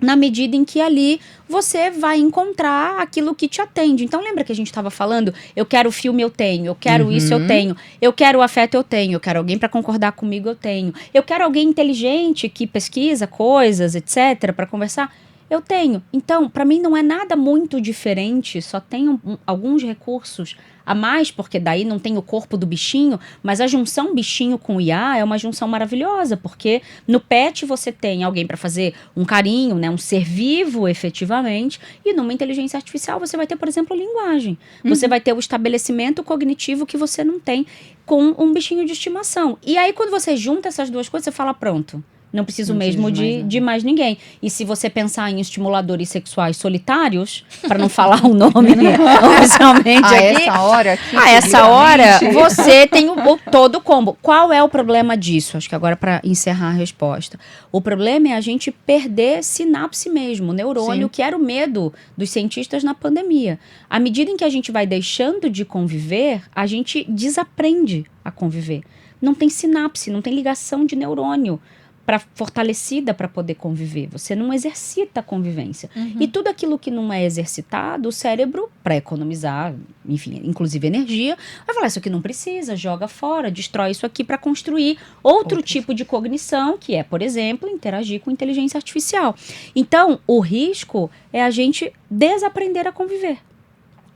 na medida em que ali você vai encontrar aquilo que te atende. Então, lembra que a gente estava falando, eu quero filme, eu tenho, eu quero isso, eu tenho, eu quero afeto, eu tenho, eu quero alguém para concordar comigo, eu tenho, eu quero alguém inteligente que pesquisa coisas, etc., para conversar, eu tenho. Então, para mim não é nada muito diferente, só tem alguns recursos a mais, porque daí não tem o corpo do bichinho, mas a junção bichinho com IA é uma junção maravilhosa, porque no pet você tem alguém para fazer um carinho, né, um ser vivo efetivamente, e numa inteligência artificial você vai ter, por exemplo, linguagem. Você vai ter o estabelecimento cognitivo que você não tem com um bichinho de estimação. E aí quando você junta essas duas coisas, você fala, pronto. Não preciso Não mesmo preciso de mais ninguém. E se você pensar em estimuladores sexuais solitários, para não falar o nome oficialmente aqui, a essa hora você tem todo o combo. Qual é o problema disso? Acho que agora para encerrar a resposta. O problema é a gente perder sinapse mesmo, neurônio, Sim. que era o medo dos cientistas na pandemia. À medida em que a gente vai deixando de conviver, a gente desaprende a conviver. Não tem sinapse, não tem ligação de neurônio fortalecida para poder conviver. Você não exercita a convivência. E tudo aquilo que não é exercitado, o cérebro, para economizar, enfim, inclusive energia, vai falar, isso aqui não precisa, joga fora, destrói isso aqui para construir outro tipo de cognição, que é, por exemplo, interagir com inteligência artificial. Então, o risco é a gente desaprender a conviver.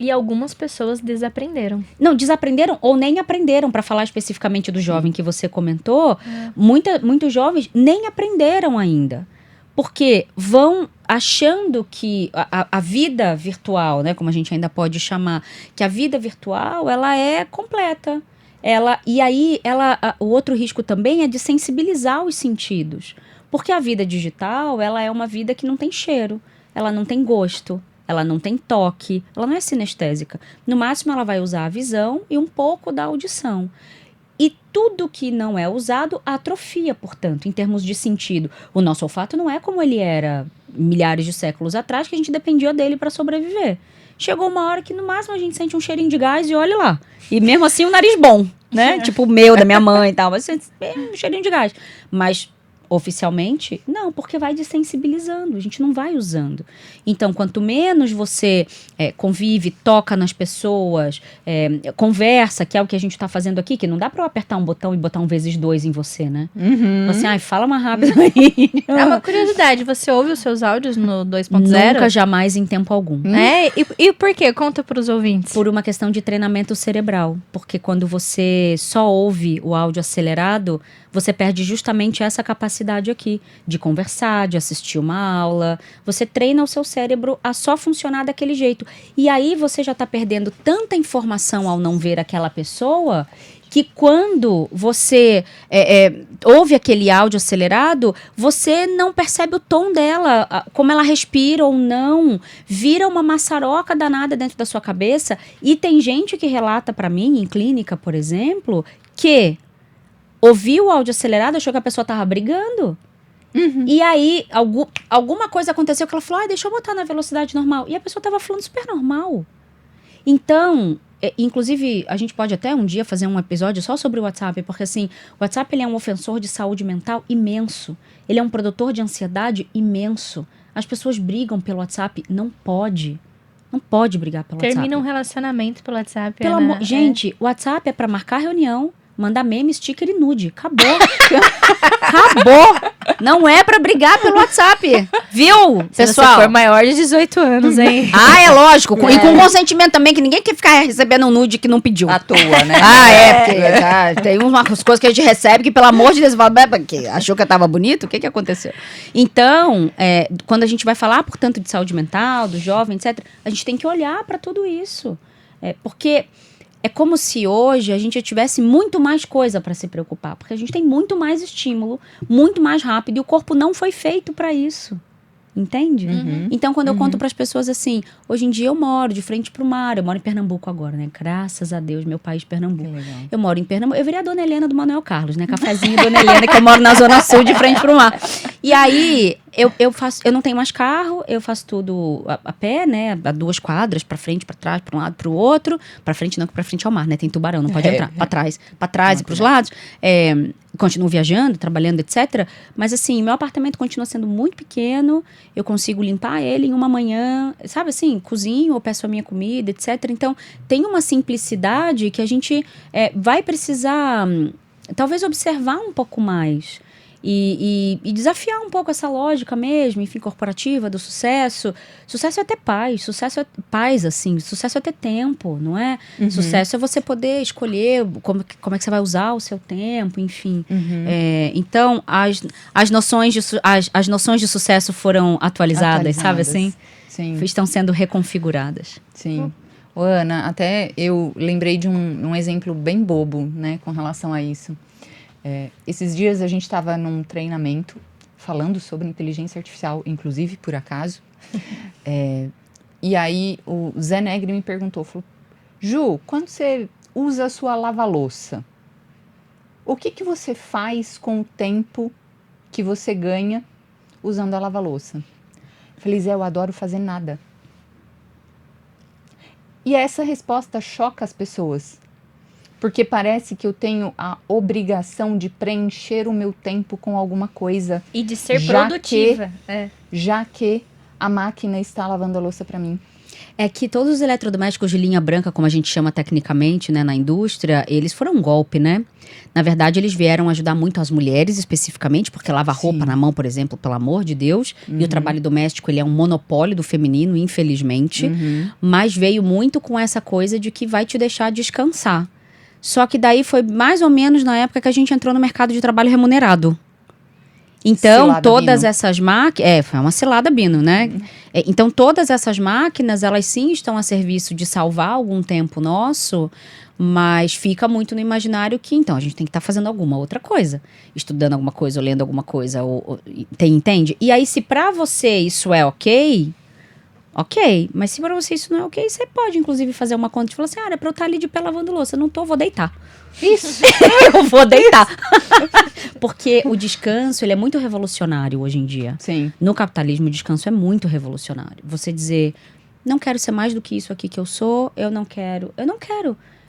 E algumas pessoas desaprenderam. Não, desaprenderam ou nem aprenderam, para falar especificamente do jovem que você comentou, muitos jovens nem aprenderam ainda. Porque vão achando que a vida virtual, né, como a gente ainda pode chamar, que a vida virtual ela é completa. E aí o outro risco também é de sensibilizar os sentidos. Porque a vida digital ela é uma vida que não tem cheiro, ela não tem gosto. Ela não tem toque, ela não é sinestésica. No máximo, ela vai usar a visão e um pouco da audição. E tudo que não é usado atrofia, portanto, em termos de sentido. O nosso olfato não é como ele era milhares de séculos atrás, que a gente dependia dele para sobreviver. Chegou uma hora que, no máximo, a gente sente um cheirinho de gás e olha lá. E mesmo assim, o nariz bom, né? Tipo o meu, da minha mãe e tal. Mas um cheirinho de gás. Mas oficialmente, não, porque vai desensibilizando, a gente não vai usando. Então, quanto menos você convive, toca nas pessoas, conversa, que é o que a gente está fazendo aqui, que não dá para eu apertar um botão e botar um vezes 2 em você, né? Assim, fala mais rápido aí. É uma curiosidade, você ouve os seus áudios no 2.0? Nunca, jamais, em tempo algum. E por quê? Conta para os ouvintes. Por uma questão de treinamento cerebral. Porque quando você só ouve o áudio acelerado, você perde justamente essa capacidade aqui de conversar, de assistir uma aula. Você treina o seu cérebro a só funcionar daquele jeito. E aí você já está perdendo tanta informação ao não ver aquela pessoa que quando você ouve aquele áudio acelerado, você não percebe o tom dela, como ela respira ou não, vira uma maçaroca danada dentro da sua cabeça. E tem gente que relata para mim, em clínica, por exemplo, que ouviu o áudio acelerado, achou que a pessoa tava brigando. E aí, alguma coisa aconteceu que ela falou, deixa eu botar na velocidade normal. E a pessoa tava falando super normal. Então, inclusive, a gente pode até um dia fazer um episódio só sobre o WhatsApp, porque assim, o WhatsApp ele é um ofensor de saúde mental imenso. Ele é um produtor de ansiedade imenso. As pessoas brigam pelo WhatsApp, não pode. Não pode brigar pelo WhatsApp. Termina um relacionamento pelo WhatsApp. Pelo Ana. amor... Gente, o WhatsApp é pra marcar reunião, mandar meme, sticker e nude. Acabou. Acabou. Não é pra brigar pelo WhatsApp. Viu, Se pessoal? você for maior de 18 anos, hein? Ah, é lógico. E com consentimento também, que ninguém quer ficar recebendo um nude que não pediu. À toa, né? Porque tem umas coisas que a gente recebe que, pelo amor de Deus, fala, que achou que eu tava bonito? O que aconteceu? Então, quando a gente vai falar, portanto, de saúde mental, do jovem, etc., a gente tem que olhar para tudo isso. Porque é como se hoje a gente tivesse muito mais coisa para se preocupar, porque a gente tem muito mais estímulo, muito mais rápido, e o corpo não foi feito para isso. Entende? Então, quando eu conto para as pessoas assim, hoje em dia eu moro de frente para o mar, eu moro em Pernambuco agora, né? Graças a Deus, meu país, Pernambuco. Eu moro em Pernambuco, eu virei a Dona Helena do Manuel Carlos, né? Cafezinho Dona Helena, que eu moro na Zona Sul, de frente para o mar. E aí, eu não tenho mais carro, eu faço tudo a pé, né? A 2 quadras, para frente, para trás, para um lado, para o outro. Para frente não, que para frente é o mar, né? Tem tubarão, não pode entrar. Para trás e para os lados. Continuo viajando, trabalhando, etc. Mas assim, meu apartamento continua sendo muito pequeno, eu consigo limpar ele em uma manhã, sabe assim, cozinho ou peço a minha comida, etc. Então, tem uma simplicidade que a gente vai precisar, talvez, observar um pouco mais. E desafiar um pouco essa lógica mesmo, enfim, corporativa, do sucesso. Sucesso é ter paz, sucesso é paz, assim, sucesso é ter tempo, não é? Sucesso é você poder escolher como é que você vai usar o seu tempo, enfim. Então, as noções de sucesso foram atualizadas, sabe assim? Sim. Estão sendo reconfiguradas. Sim. Ô, Ana, até eu lembrei de um exemplo bem bobo, né, com relação a isso. Esses dias a gente estava num treinamento falando sobre inteligência artificial, inclusive por acaso. E aí o Zé Negri me perguntou, falou, Ju, quando você usa a sua lava-louça, o que você faz com o tempo que você ganha usando a lava-louça? Eu falei, Zé, eu adoro fazer nada. E essa resposta choca as pessoas. Porque parece que eu tenho a obrigação de preencher o meu tempo com alguma coisa. E de ser produtiva. Já que a máquina está lavando a louça para mim. É que todos os eletrodomésticos de linha branca, como a gente chama tecnicamente, né, na indústria, eles foram um golpe, né? Na verdade, eles vieram ajudar muito as mulheres, especificamente, porque lavar roupa na mão, por exemplo, pelo amor de Deus. E o trabalho doméstico, ele é um monopólio do feminino, infelizmente. Mas veio muito com essa coisa de que vai te deixar descansar. Só que daí foi mais ou menos na época que a gente entrou no mercado de trabalho remunerado. Então, Cilada todas Bino. essas máquinas... foi uma cilada Bino, né? Então, todas essas máquinas, elas sim estão a serviço de salvar algum tempo nosso, mas fica muito no imaginário que, então, a gente tem que estar fazendo alguma outra coisa. Estudando alguma coisa, ou lendo alguma coisa, entende? E aí, se pra você isso é ok, mas se pra você isso não é ok, você pode, inclusive, fazer uma conta e falar assim, era pra eu estar ali de pé lavando louça, não tô, vou deitar. Isso! Eu vou deitar. Porque o descanso, ele é muito revolucionário hoje em dia. Sim. No capitalismo, o descanso é muito revolucionário. Você dizer, não quero ser mais do que isso aqui que eu sou, eu não quero.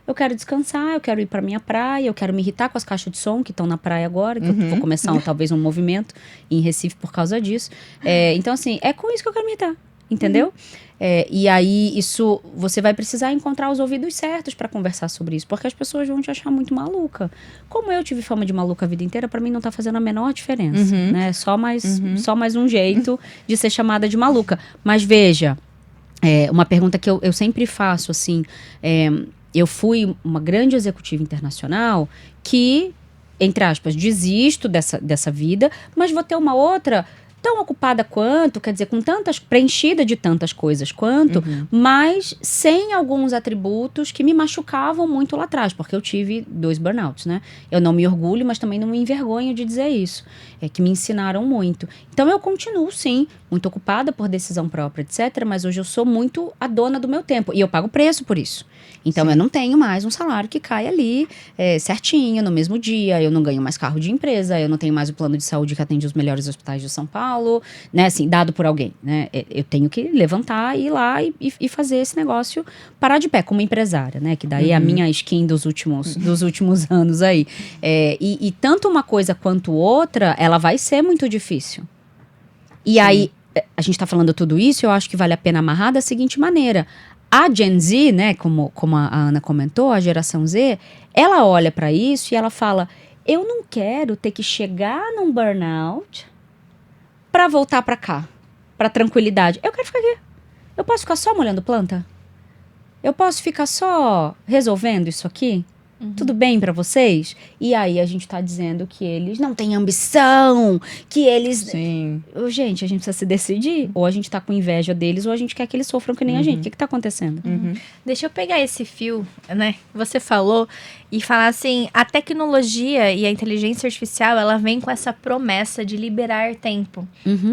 Eu quero descansar, eu quero ir pra minha praia, eu quero me irritar com as caixas de som que estão na praia agora, que eu vou começar talvez um movimento em Recife por causa disso. Então, assim, é com isso que eu quero me irritar. Entendeu? E aí, isso, você vai precisar encontrar os ouvidos certos para conversar sobre isso, porque as pessoas vão te achar muito maluca. Como eu tive fama de maluca a vida inteira, para mim não tá fazendo a menor diferença, né? Só mais um jeito de ser chamada de maluca. Mas veja, uma pergunta que eu sempre faço, assim, eu fui uma grande executiva internacional que, entre aspas, desisto dessa vida, mas vou ter uma outra tão ocupada quanto, quer dizer, preenchida de tantas coisas quanto, mas sem alguns atributos que me machucavam muito lá atrás, porque eu tive 2 burnouts, né? Eu não me orgulho, mas também não me envergonho de dizer isso. Que me ensinaram muito. Então eu continuo, sim, muito ocupada por decisão própria, etc., mas hoje eu sou muito a dona do meu tempo, e eu pago preço por isso. Então eu não tenho mais um salário que cai ali certinho, no mesmo dia, eu não ganho mais carro de empresa, eu não tenho mais o plano de saúde que atende os melhores hospitais de São Paulo, né, assim, dado por alguém, né, eu tenho que levantar, ir lá e fazer esse negócio parar de pé como empresária, né, que daí é a minha skin dos últimos anos aí. E tanto uma coisa quanto outra, ela vai ser muito difícil. E aí, a gente está falando tudo isso, eu acho que vale a pena amarrar da seguinte maneira. A Gen Z, né, como a Ana comentou, a geração Z, ela olha para isso e ela fala, eu não quero ter que chegar num burnout para voltar para cá, para tranquilidade. Eu quero ficar aqui. Eu posso ficar só molhando planta? Eu posso ficar só resolvendo isso aqui? Tudo bem pra vocês? E aí a gente tá dizendo que eles não têm ambição, que eles... Sim. Gente, a gente precisa se decidir. Ou a gente tá com inveja deles, ou a gente quer que eles sofram que nem a gente. O que tá acontecendo? Deixa eu pegar esse fio, né? Você falou e falar assim, a tecnologia e a inteligência artificial, ela vem com essa promessa de liberar tempo.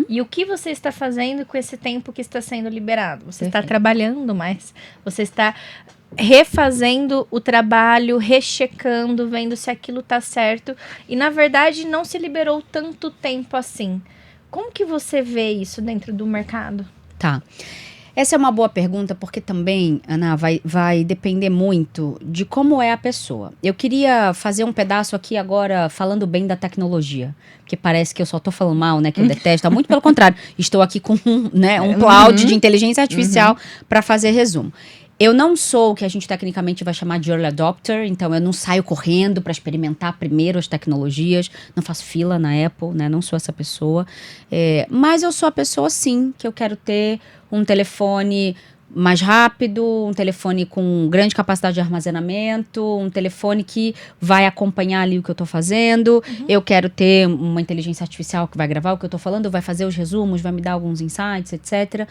E o que você está fazendo com esse tempo que está sendo liberado? Você está trabalhando mais, você está refazendo o trabalho, rechecando, vendo se aquilo tá certo. E, na verdade, não se liberou tanto tempo assim. Como que você vê isso dentro do mercado? Tá. Essa é uma boa pergunta, porque também, Ana, vai depender muito de como é a pessoa. Eu queria fazer um pedaço aqui agora falando bem da tecnologia, porque parece que eu só tô falando mal, né, que eu detesto. Muito pelo contrário, estou aqui com um cloud de inteligência artificial para fazer resumo. Eu não sou o que a gente tecnicamente vai chamar de early adopter, então eu não saio correndo para experimentar primeiro as tecnologias, não faço fila na Apple, né? Não sou essa pessoa. Mas eu sou a pessoa, sim, que eu quero ter um telefone mais rápido, um telefone com grande capacidade de armazenamento, um telefone que vai acompanhar ali o que eu estou fazendo. Eu quero ter uma inteligência artificial que vai gravar o que eu estou falando, vai fazer os resumos, vai me dar alguns insights, etc.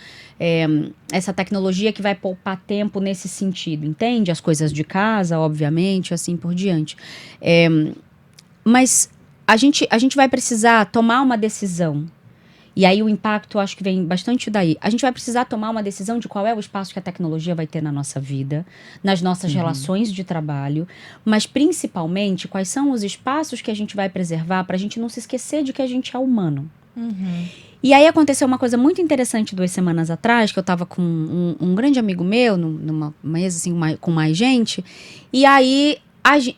Essa tecnologia que vai poupar tempo nesse sentido, entende? As coisas de casa, obviamente, assim por diante. Mas a gente vai precisar tomar uma decisão. E aí o impacto, acho que vem bastante daí. A gente vai precisar tomar uma decisão de qual é o espaço que a tecnologia vai ter na nossa vida, nas nossas relações de trabalho, mas principalmente quais são os espaços que a gente vai preservar para a gente não se esquecer de que a gente é humano. E aí aconteceu uma coisa muito interessante 2 semanas atrás, que eu estava com um grande amigo meu, numa mesa assim, com mais gente, e aí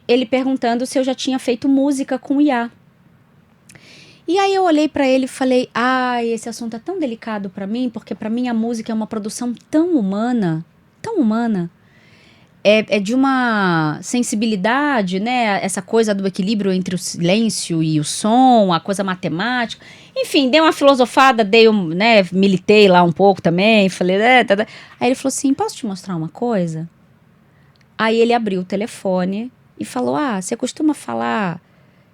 ele perguntando se eu já tinha feito música com IA. E aí eu olhei pra ele e falei, esse assunto é tão delicado pra mim, porque pra mim a música é uma produção tão humana, é de uma sensibilidade, né, essa coisa do equilíbrio entre o silêncio e o som, a coisa matemática, enfim, dei uma filosofada, militei lá um pouco também, falei, Aí ele falou assim, posso te mostrar uma coisa? Aí ele abriu o telefone e falou, você costuma falar...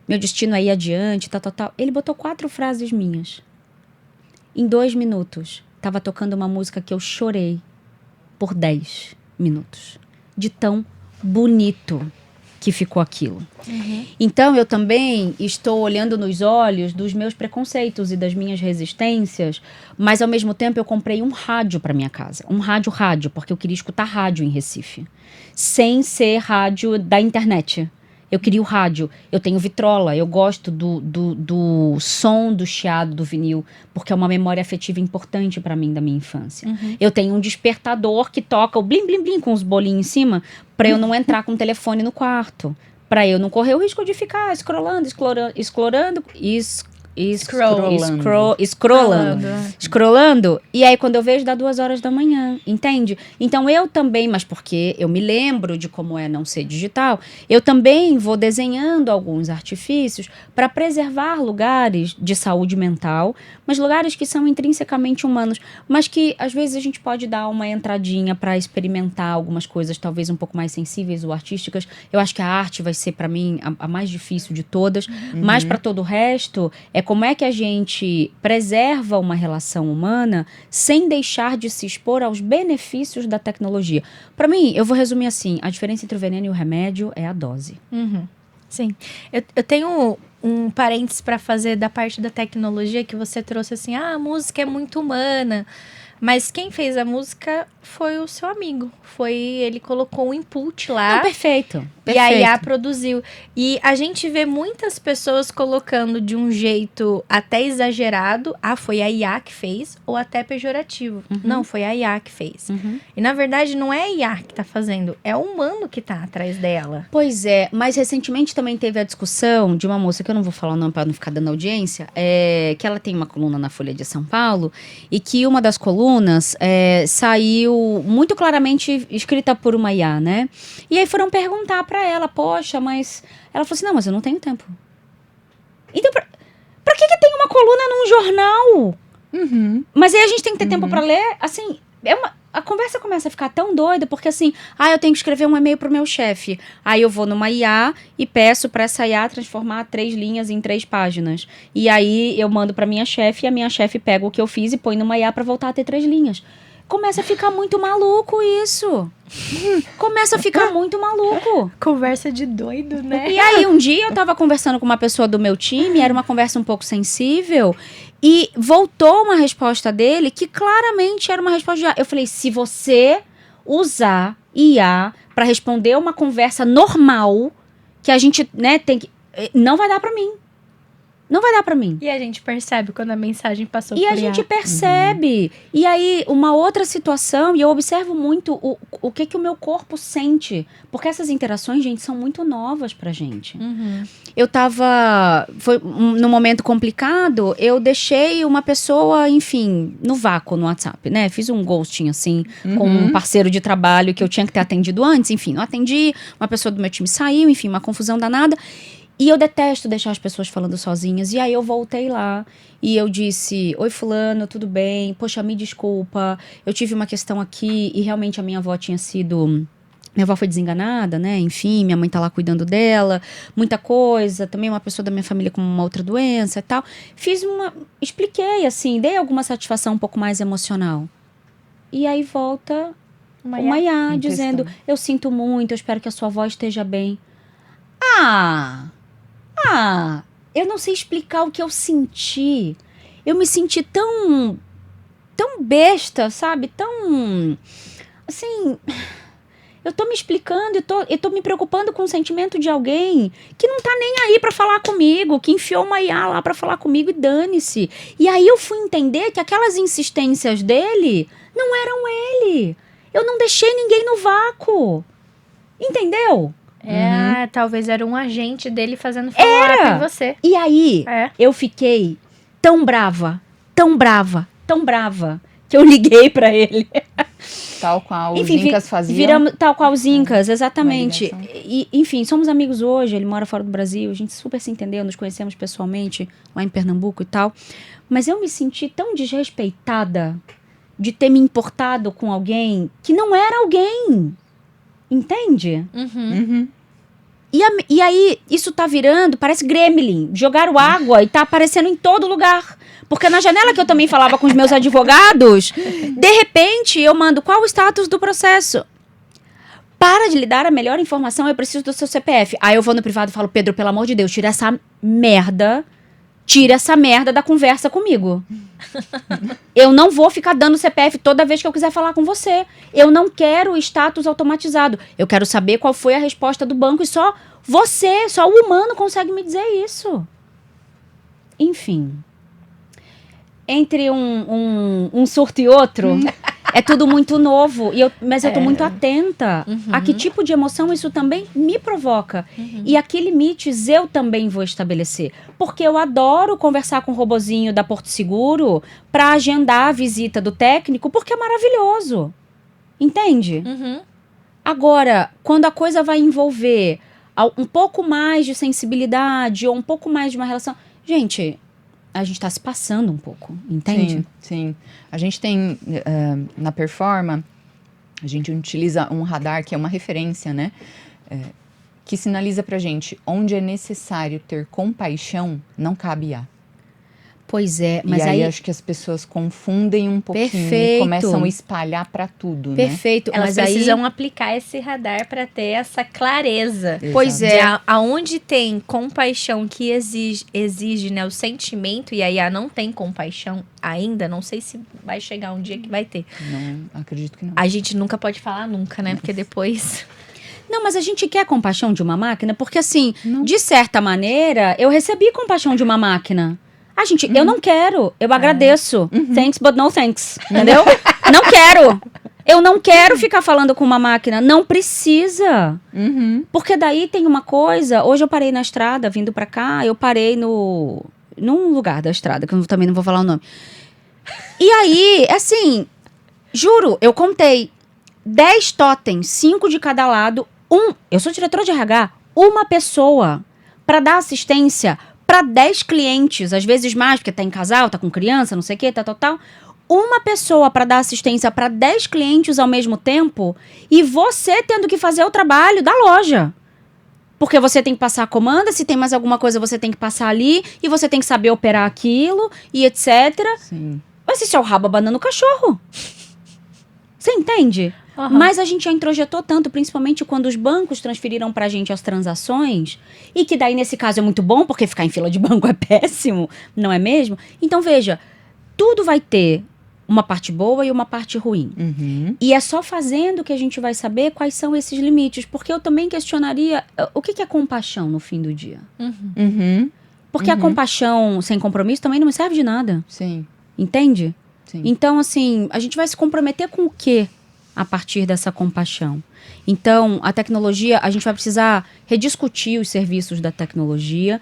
meu destino é ir adiante, tal. Ele botou 4 frases minhas. Em 2 minutos, tava tocando uma música que eu chorei por 10 minutos. De tão bonito que ficou aquilo. Então, eu também estou olhando nos olhos dos meus preconceitos e das minhas resistências, mas, ao mesmo tempo, eu comprei um rádio para minha casa. Um rádio, porque eu queria escutar rádio em Recife. Sem ser rádio da internet. Eu queria o rádio, eu tenho vitrola, eu gosto do som do chiado do vinil, porque é uma memória afetiva importante pra mim da minha infância. Eu tenho um despertador que toca o blim, blim, blim com os bolinhos em cima, pra eu não entrar com o telefone no quarto, pra eu não correr o risco de ficar scrollando, e aí quando eu vejo dá 2 horas da manhã, entende? Então eu também, mas porque eu me lembro de como é não ser digital, eu também vou desenhando alguns artifícios para preservar lugares de saúde mental, mas lugares que são intrinsecamente humanos, mas que às vezes a gente pode dar uma entradinha para experimentar algumas coisas talvez um pouco mais sensíveis ou artísticas. Eu acho que a arte vai ser para mim a mais difícil de todas, mas para todo o resto é como é que a gente preserva uma relação humana sem deixar de se expor aos benefícios da tecnologia. Para mim, eu vou resumir assim, a diferença entre o veneno e o remédio é a dose. Sim. Eu tenho um parênteses para fazer da parte da tecnologia que você trouxe assim, a música é muito humana, Mas quem fez a música foi o seu amigo. Ele colocou um input lá. Não, perfeito. E a IA produziu. E a gente vê muitas pessoas colocando de um jeito até exagerado. Ah, foi a IA que fez. Ou até pejorativo. Não, foi a IA que fez. E na verdade não é a IA que tá fazendo. É o humano que tá atrás dela. Pois é, mas recentemente também teve a discussão de uma moça, que eu não vou falar o nome para não ficar dando audiência, que ela tem uma coluna na Folha de São Paulo, e que uma das colunas saiu muito claramente escrita por uma IA, né? E aí foram perguntar pra ela, poxa, mas... Ela falou assim, não, mas eu não tenho tempo. Então, pra que tem uma coluna num jornal? Mas aí a gente tem que ter tempo pra ler, assim, a conversa começa a ficar tão doida, porque assim, eu tenho que escrever um e-mail pro meu chefe. Aí eu vou numa IA e peço pra essa IA transformar 3 linhas em 3 páginas. E aí eu mando pra minha chefe e a minha chefe pega o que eu fiz e põe numa IA pra voltar a ter 3 linhas. Começa a ficar muito maluco isso. Começa a ficar muito maluco. Conversa de doido, né? E aí, um dia eu tava conversando com uma pessoa do meu time, era uma conversa um pouco sensível, e voltou uma resposta dele que claramente era uma resposta de IA. Eu falei, se você usar IA pra responder uma conversa normal, que a gente, né, tem que... Não vai dar pra mim. Não vai dar pra mim. E a gente percebe quando a mensagem passou E por a gente IA. percebe. E aí, uma outra situação, e eu observo muito o que o meu corpo sente. Porque essas interações, gente, são muito novas pra gente. Eu tava... num momento complicado, eu deixei uma pessoa, enfim, no vácuo no WhatsApp, né? Fiz um ghosting, assim, com um parceiro de trabalho que eu tinha que ter atendido antes. Enfim, não atendi. Uma pessoa do meu time saiu, enfim, uma confusão danada. E eu detesto deixar as pessoas falando sozinhas. E aí eu voltei lá e eu disse, oi fulano, tudo bem? Poxa, me desculpa, eu tive uma questão aqui e realmente a minha avó tinha sido... Minha avó foi desenganada, né? Enfim, minha mãe tá lá cuidando dela, muita coisa. Também uma pessoa da minha família com uma outra doença e tal. Expliquei, assim, dei alguma satisfação um pouco mais emocional. E aí volta uma IA dizendo, eu sinto muito, eu espero que a sua avó esteja bem. Eu não sei explicar o que eu senti. Eu me senti tão besta, sabe? Tão, assim... Eu tô me explicando e tô me preocupando com o sentimento de alguém que não tá nem aí pra falar comigo, que enfiou uma IA lá pra falar comigo e dane-se. E aí eu fui entender que aquelas insistências dele não eram ele. Eu não deixei ninguém no vácuo. Entendeu? Talvez era um agente dele fazendo follow-up em você. E aí, eu fiquei tão brava, que eu liguei pra ele. Tal qual os Incas faziam. Tal qual os Incas, exatamente. E, enfim, somos amigos hoje, ele mora fora do Brasil, a gente super se entendeu, nos conhecemos pessoalmente lá em Pernambuco e tal. Mas eu me senti tão desrespeitada de ter me importado com alguém que não era alguém. Entende? E aí, isso tá virando, parece Gremlin. Jogaram água e tá aparecendo em todo lugar. Porque na janela que eu também falava com os meus advogados, de repente eu mando, qual o status do processo? Para de lhe dar a melhor informação, eu preciso do seu CPF. Aí eu vou no privado e falo, Pedro, pelo amor de Deus, tira essa merda da conversa comigo. Eu não vou ficar dando CPF toda vez que eu quiser falar com você. Eu não quero status automatizado. Eu quero saber qual foi a resposta do banco e só o humano consegue me dizer isso. Enfim. Entre um surto e outro, é tudo muito novo. Mas eu tô muito atenta a que tipo de emoção isso também me provoca. E a que limites eu também vou estabelecer. Porque eu adoro conversar com o robozinho da Porto Seguro pra agendar a visita do técnico, porque é maravilhoso. Entende? Agora, quando a coisa vai envolver um pouco mais de sensibilidade ou um pouco mais de uma relação... Gente... A gente tá se passando um pouco, entende? Sim. A gente tem, na Performa, a gente utiliza um radar que é uma referência, né? Que sinaliza pra gente onde é necessário ter compaixão, não cabe IA. Pois é, mas e aí acho que as pessoas confundem um pouquinho e começam a espalhar para tudo, Perfeito. Elas Mas precisam aplicar esse radar para ter essa clareza. Pois é. Aonde tem compaixão que exige, né, o sentimento, e aí não tem compaixão ainda, não sei se vai chegar um dia que vai ter. Não, acredito que não. A gente nunca pode falar nunca, né? Porque depois... Não, mas a gente quer compaixão de uma máquina, porque assim, de certa maneira, eu recebi compaixão de uma máquina. Eu não quero, eu agradeço. Thanks, but no thanks, entendeu? Não quero. Eu não quero ficar falando com uma máquina, não precisa. Porque daí tem uma coisa, hoje eu parei na estrada, vindo pra cá, eu parei num lugar da estrada, que eu também não vou falar o nome. E aí, assim, juro, eu contei 10 totens, 5 de cada lado, eu sou diretora de RH, uma pessoa pra dar assistência para 10 clientes, às vezes mais, porque tá em casal, tá com criança, não sei o que, tal. Uma pessoa para dar assistência para 10 clientes ao mesmo tempo e você tendo que fazer o trabalho da loja. Porque você tem que passar a comanda, se tem mais alguma coisa você tem que passar ali e você tem que saber operar aquilo e etc. Sim. Mas isso é o rabo abanando o cachorro. Você entende? Mas a gente já introjetou tanto, principalmente quando os bancos transferiram pra gente as transações, e que daí, nesse caso, é muito bom, porque ficar em fila de banco é péssimo, não é mesmo? Então, veja, tudo vai ter uma parte boa e uma parte ruim. E é só fazendo que a gente vai saber quais são esses limites, porque eu também questionaria, o que é compaixão no fim do dia? Porque a compaixão sem compromisso também não me serve de nada. Sim. Entende? Sim. Então, assim, a gente vai se comprometer com o quê a partir dessa compaixão? Então, a tecnologia, a gente vai precisar rediscutir os serviços da tecnologia,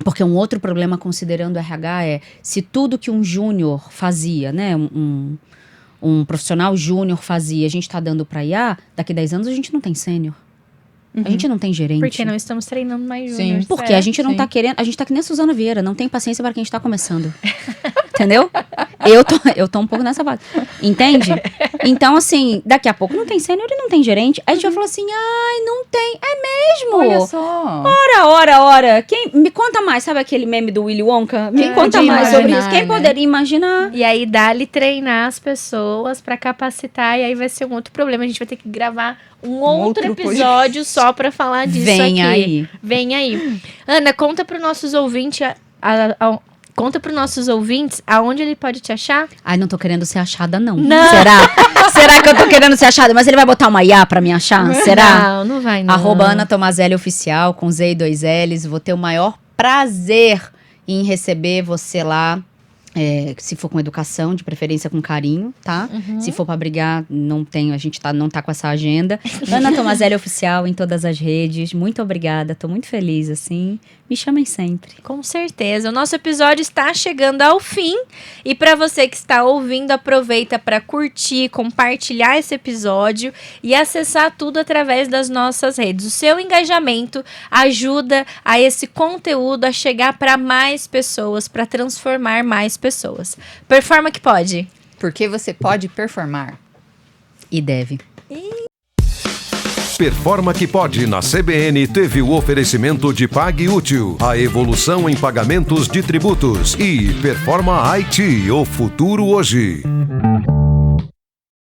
porque um outro problema, considerando o RH, é se tudo que um júnior fazia, né, um profissional júnior fazia, a gente está dando para IA, daqui a 10 anos a gente não tem sênior. A gente não tem gerente. Porque não estamos treinando mais júnior. Porque a gente não tá querendo... A gente tá que nem a Suzana Vieira. Não tem paciência para quem está começando. Entendeu? Eu tô um pouco nessa base. Entende? Então, assim, daqui a pouco não tem sênior e não tem gerente. Aí a gente vai falar assim, ai, não tem. É mesmo? Olha só. Ora. Me conta mais. Sabe aquele meme do Willy Wonka? Me conta mais sobre isso. Quem poderia imaginar? E aí, dá-lhe treinar as pessoas para capacitar. E aí vai ser um outro problema. A gente vai ter que gravar um outro episódio só para falar disso aqui. Vem aí. Ana, conta para os nossos ouvintes... Conta para os nossos ouvintes aonde ele pode te achar. Ai, não tô querendo ser achada, não. Será que eu tô querendo ser achada? Mas ele vai botar uma IA pra me achar? Será? Não vai não. @Ana Tomazelli Oficial, com Z e 2 L's. Vou ter o maior prazer em receber você lá. Se for com educação, de preferência com carinho, tá? Se for pra brigar, não tenho, a gente não tá com essa agenda. Ana Tomazelli Oficial em todas as redes. Muito obrigada, tô muito feliz, assim. Me chamem sempre. Com certeza. O nosso episódio está chegando ao fim. E para você que está ouvindo, aproveita para curtir, compartilhar esse episódio e acessar tudo através das nossas redes. O seu engajamento ajuda a esse conteúdo a chegar para mais pessoas, para transformar mais pessoas. Performa que pode. Porque você pode performar. E deve. Performa que pode na CBN teve o oferecimento de Pague Útil, a evolução em pagamentos de tributos, e Performa IT, o futuro hoje.